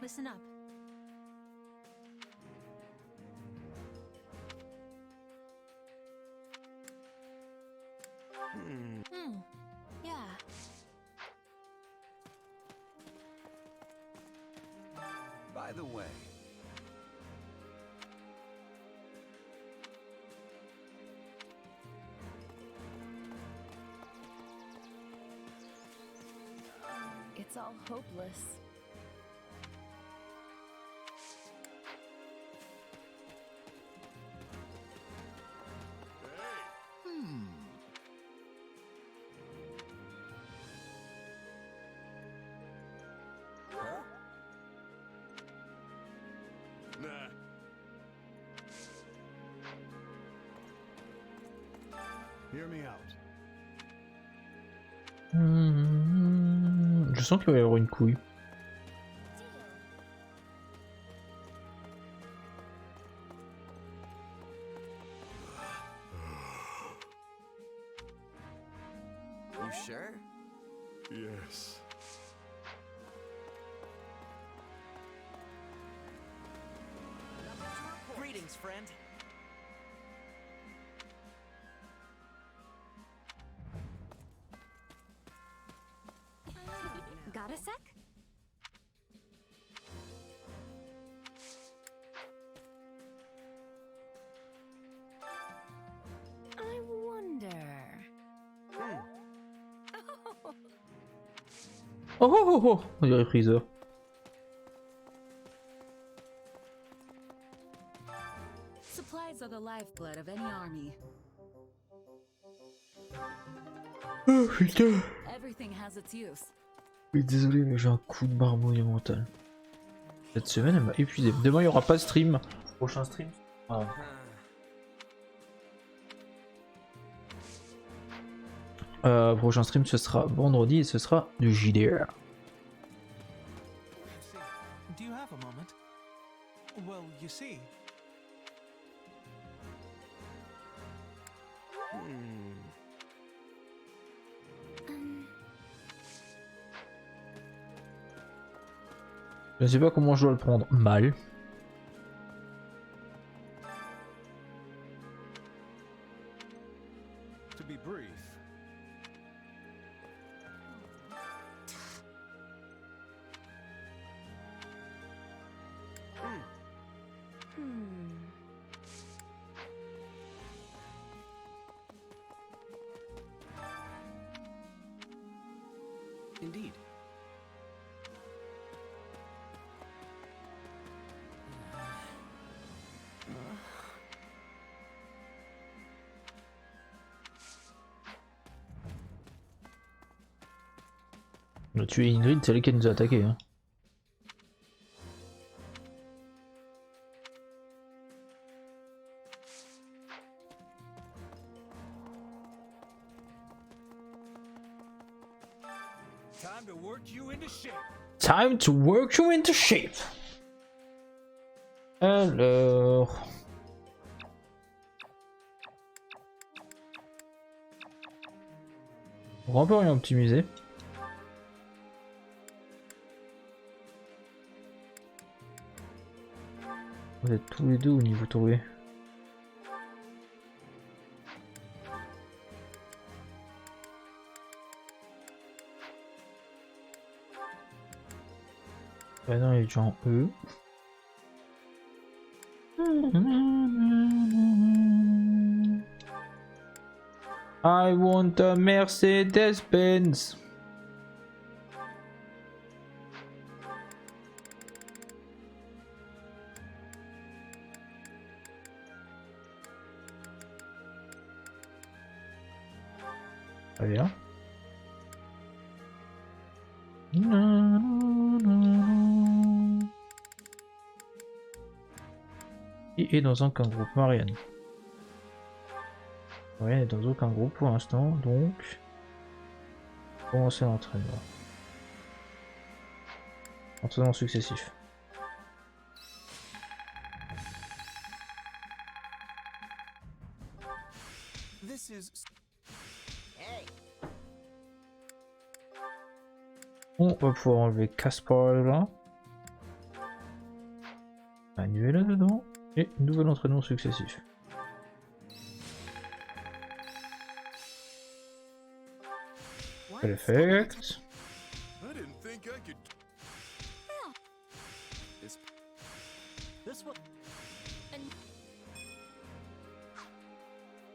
Listen up. Yeah. By the way, It's all hopeless. Nah. Hear me out. Je sens qu'il va y avoir une couille. You sure? Yes. Greetings, friend. Got a sec? I wonder. Oh oh oh oh, on dirait Freezer. Supplies are the lifeblood of any army. Oh putain. Everything has its use. Oui, désolé, mais j'ai un coup de barre monumental. Cette semaine, elle m'a épuisé. Demain, il n'y aura pas de stream. Prochain stream. Prochain stream, ce sera vendredi et ce sera du JDR. Do you have a moment? Well, you see. Je ne sais pas comment je dois le prendre. Mal. To be brief. Indeed. On a tué Ingrid, c'est elle qui nous a attaqué. Hein. Time to work you into shape. Time to work you into shape. Alors... On peut rien optimiser. Vous êtes tous les deux au niveau trouvé. Bah non, il est déjà en E. I want a Mercedes-Benz. Très bien. Qui est dans aucun groupe? Marianne. Marianne est dans aucun groupe pour l'instant, donc commencer l'entraînement. Entraînement successif. This is... Hey. On va pouvoir enlever Caspar là. Manuel là-dedans. Et nouvel entraînement successif. Perfect. I didn't think I could. This one.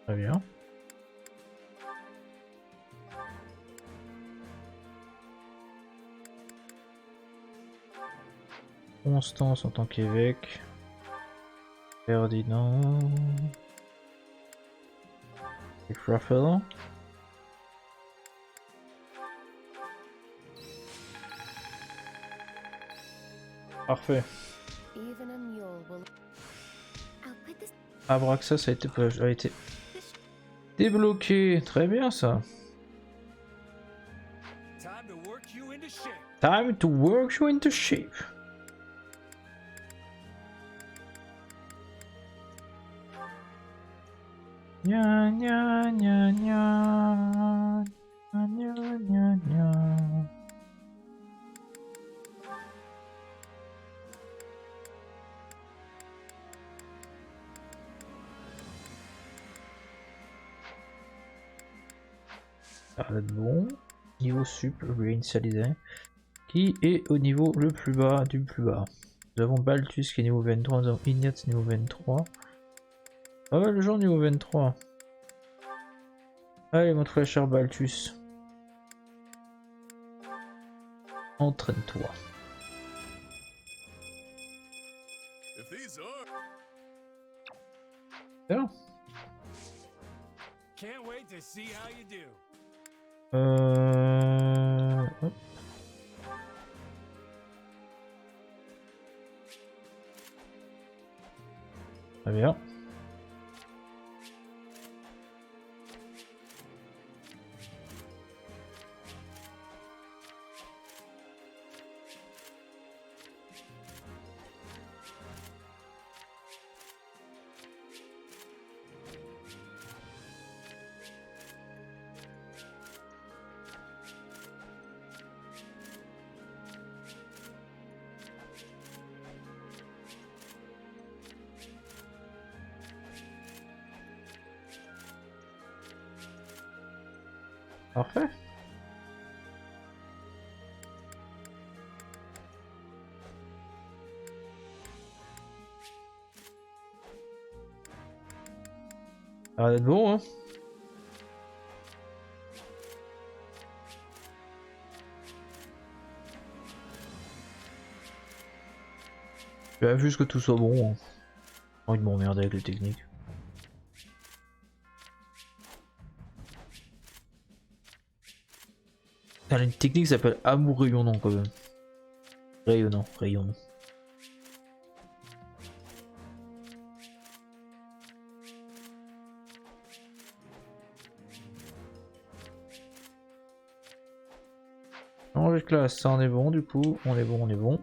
Très bien. Constance en tant qu'évêque. Ferdinand. Et Raphaël. Parfait. Even a mule will... Abraxas a été débloqué. Très bien ça. Time to work you into shape. Time to work you into shape. Nya nya nya nya nya nya nya. Ça va être bon. Niveau sup réinitialisé. Qui est au niveau le plus bas du plus bas. Nous avons Baltus qui est niveau 23, nous avons Ignatz niveau 23. Ah ouais, le genre niveau 23. Allez, mon très cher Baltus. Entraîne-toi. Bien. Can't wait to see how you do. Hop. Très bien. Parfait. Ça va être bon, hein. J'ai vu que tout soit bon. Hein. J'ai envie de m'emmerder avec les techniques. Il y a une technique qui s'appelle amour rayonnant quand même. Rayonnant, rayonnant. Changer de classe, ça on est bon du coup, on est bon, on est bon.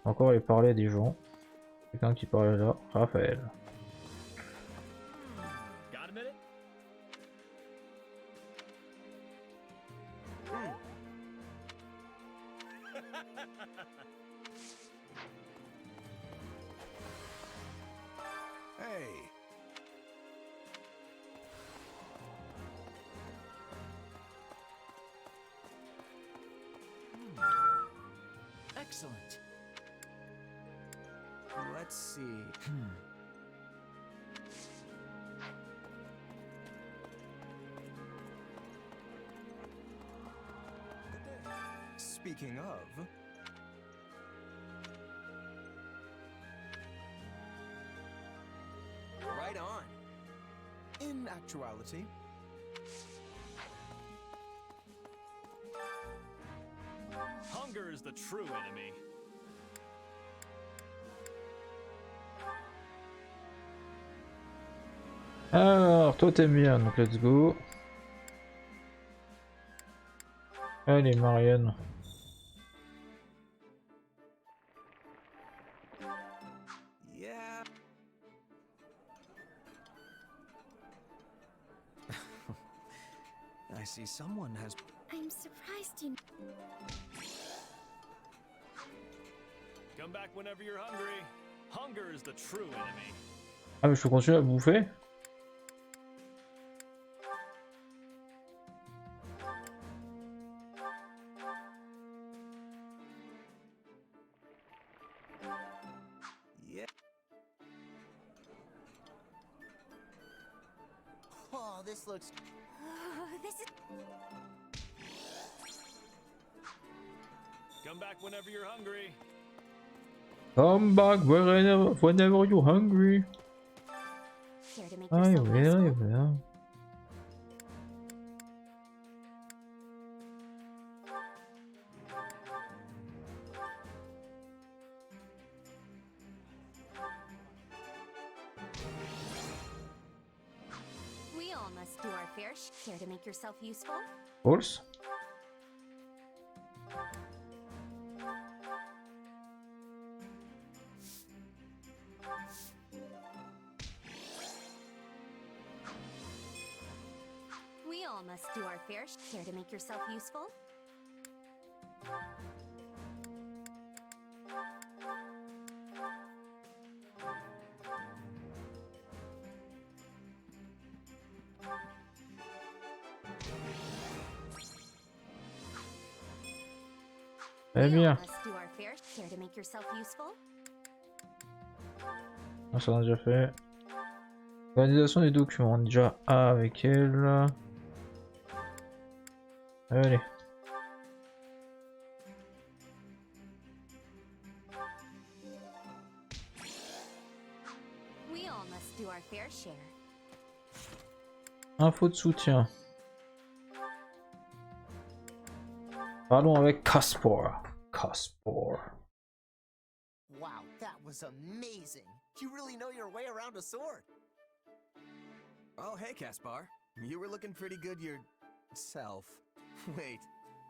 Encore aller parler à des gens. Quelqu'un qui parle là, Raphaël. Hey. Excellent. Let's see. Speaking of, right on. In actuality, Hunger is the true enemy. Alors, toi t'aimes bien, donc let's go. Allez, Marianne. yeah. I see someone has. I'm surprised you... Come back whenever you're hungry. Hunger is the true enemy. Ah mais je peux continuer à bouffer? Yeah. Oh, this looks... This is... Come back whenever you're hungry. Come back whenever you're hungry. Care to make I yourself will, I useful? will. We all must do our fair share. Care to make yourself useful? Of course. We all must do our fair share. Care to make yourself useful? Eh We bien. all must do our fair share. Care to make yourself useful? Ça on a déjà fait. Organisation des documents, on est déjà A avec elle. Allez. We all must do our fair share. Info de soutien. Parlons avec Caspar. Caspar. Wow, that was amazing. You really know your way around a sword. Oh, hey, Caspar. You were looking pretty good yourself. Wait,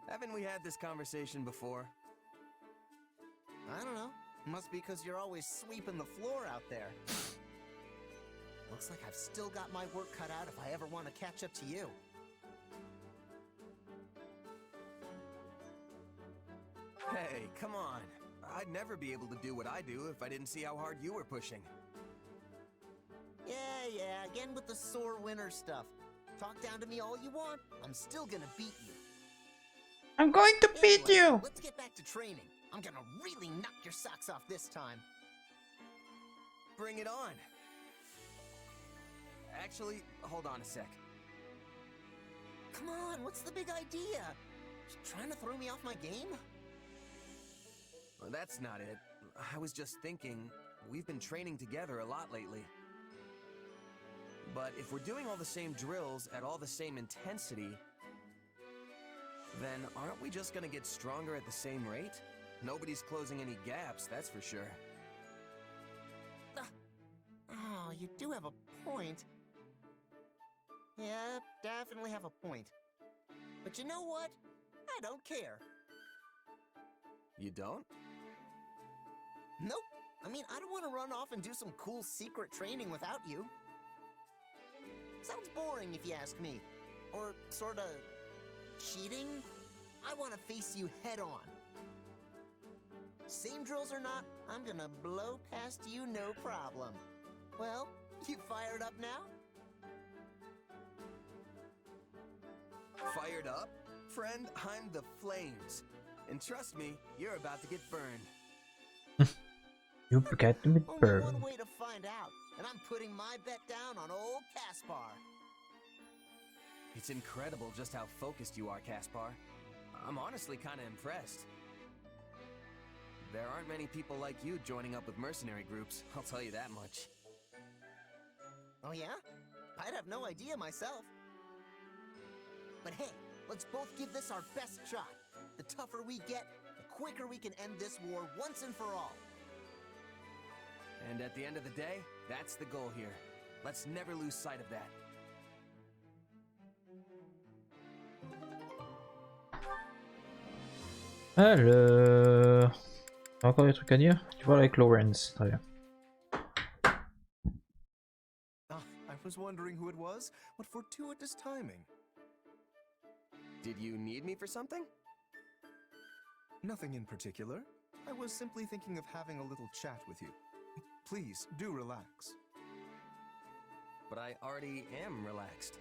haven't we had this conversation before? I don't know. Must be because you're always sweeping the floor out there. Looks like I've still got my work cut out if I ever want to catch up to you. Hey, come on. I'd never be able to do what I do if I didn't see how hard you were pushing. Yeah, again with the sore winner stuff. Talk down to me all you want, I'm still gonna beat you. I'm going to beat you! Let's get back to training. I'm gonna really knock your socks off this time. Bring it on. Actually, hold on a sec. Come on, what's the big idea? Trying to throw me off my game? Well, that's not it. I was just thinking, we've been training together a lot lately. But if we're doing all the same drills at all the same intensity, then aren't we just gonna get stronger at the same rate? Nobody's closing any gaps, that's for sure. Oh, you do have a point. Yeah, definitely have a point. But you know what? I don't care. You don't? Nope. I mean, I don't want to run off and do some cool secret training without you. Sounds boring if you ask me. Or sorta cheating? I want to face you head on. Same drills or not, I'm gonna blow past you no problem. Well, you fired up now? Fired up? Friend, I'm the flames. And trust me, you're about to get burned. You got to be Only burned. one way to find out, and I'm putting my bet down on old Caspar. It's incredible just how focused you are, Caspar. I'm honestly kind of impressed. There aren't many people like you joining up with mercenary groups, I'll tell you that much. Oh yeah? I'd have no idea myself. But hey, let's both give this our best shot. The tougher we get, the quicker we can end this war once and for all. And at the end of the day, that's the goal here. Let's never lose sight of that. Alors... Encore des trucs à dire? Tu parles avec Lawrence, très bien. I was wondering who it was. What fortuitous timing. Did you need me for something? Nothing in particular. I was simply thinking of having a little chat with you. Please, do relax. But I already am relaxed.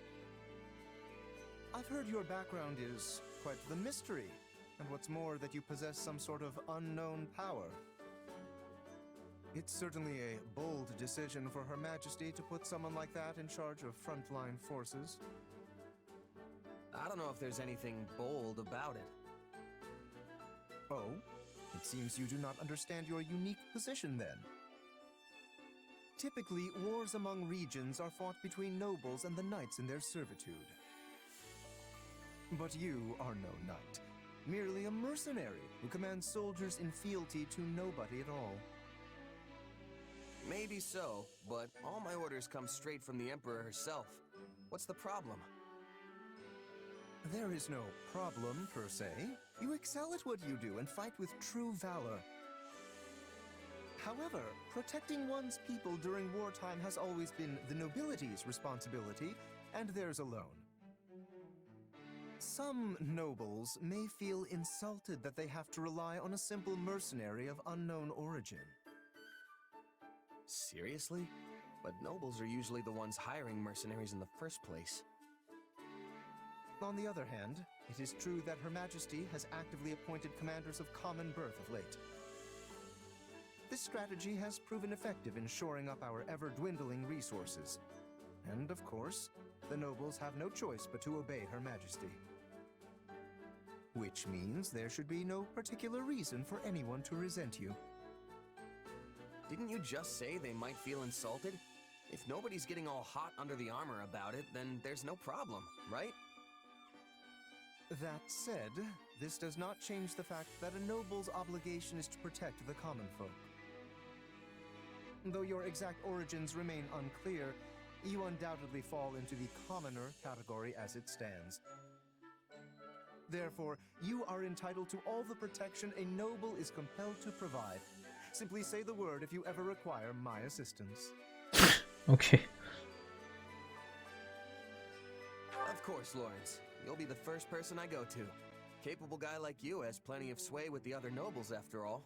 I've heard your background is quite the mystery. And what's more, that you possess some sort of unknown power. It's certainly a bold decision for Her Majesty to put someone like that in charge of frontline forces. I don't know if there's anything bold about it. Oh? It seems you do not understand your unique position then. Typically, wars among regions are fought between nobles and the knights in their servitude. But you are no knight, merely a mercenary who commands soldiers in fealty to nobody at all. Maybe so, but all my orders come straight from the Emperor herself. What's the problem? There is no problem, per se. You excel at what you do and fight with true valor. However, protecting one's people during wartime has always been the nobility's responsibility, and theirs alone. Some nobles may feel insulted that they have to rely on a simple mercenary of unknown origin. Seriously? But nobles are usually the ones hiring mercenaries in the first place. On the other hand, it is true that Her Majesty has actively appointed commanders of common birth of late. This strategy has proven effective in shoring up our ever-dwindling resources. And, of course, the nobles have no choice but to obey Her Majesty. Which means there should be no particular reason for anyone to resent you. Didn't you just say they might feel insulted? If nobody's getting all hot under the armor about it, then there's no problem, right? That said, this does not change the fact that a noble's obligation is to protect the common folk. Though your exact origins remain unclear, you undoubtedly fall into the commoner category as it stands. Therefore, you are entitled to all the protection a noble is compelled to provide. Simply say the word if you ever require my assistance. Okay. Of course, Lawrence. You'll be the first person I go to. Capable guy like you has plenty of sway with the other nobles, after all.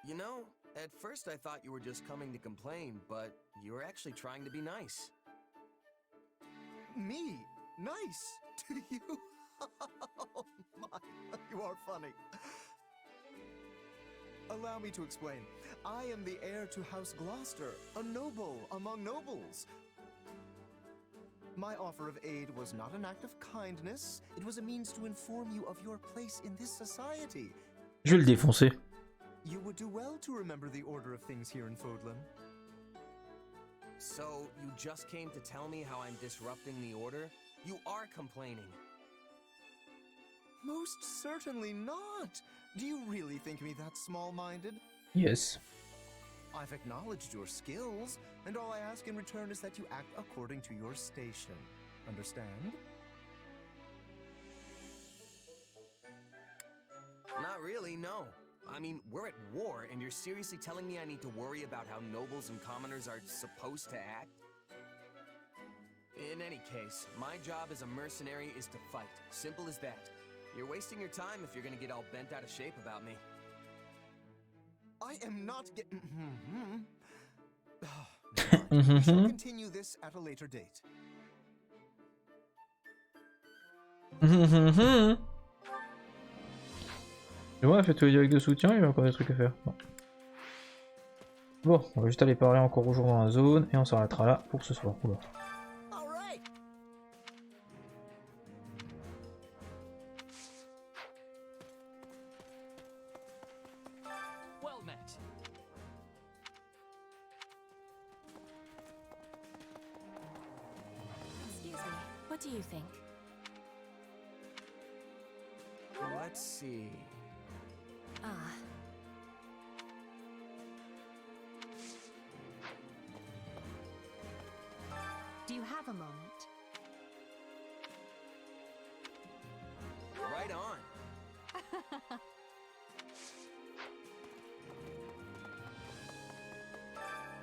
You know, at first I thought you were just coming to complain, but you were actually trying to be nice. Me? Nice? To you? Oh my, you are funny. Allow me to explain. I am the heir to House Gloucester, a noble among nobles. My offer of aid was not an act of kindness, it was a means to inform you of your place in this society. Je vais le défoncer. You would do well to remember the order of things here in Fodlan. So, you just came to tell me how I'm disrupting the order? You are complaining. Most certainly not. Do you really think me that small-minded? Yes. I've acknowledged your skills, and all I ask in return is that you act according to your station. Understand? Not really, no. I mean, we're at war, and you're seriously telling me I need to worry about how nobles and commoners are supposed to act? In any case, my job as a mercenary is to fight. Simple as that. You're wasting your time if you're gonna get all bent out of shape about me. I am not getting... We shall continue this at a later date. Et ouais, fait tous les dialogues de soutien, il y a encore des trucs à faire. Bon, on va juste aller parler encore aux gens dans la zone et on s'arrêtera là pour ce soir. Oula. Excuse me, what do you think? Let's see... Ah. Do you have a moment? Right on.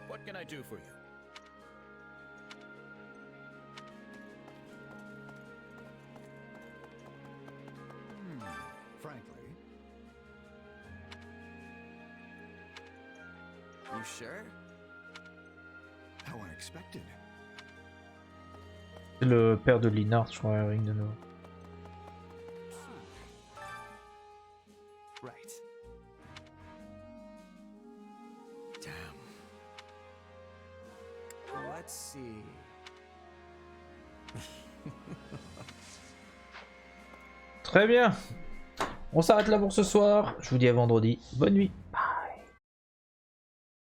What can I do for you? Frankly. You sure? How unexpected. C'est le père de Linard, je crois, Ring de nouveau. Right. Let's see. Très bien. On s'arrête là pour ce soir. Je vous dis à vendredi. Bonne nuit.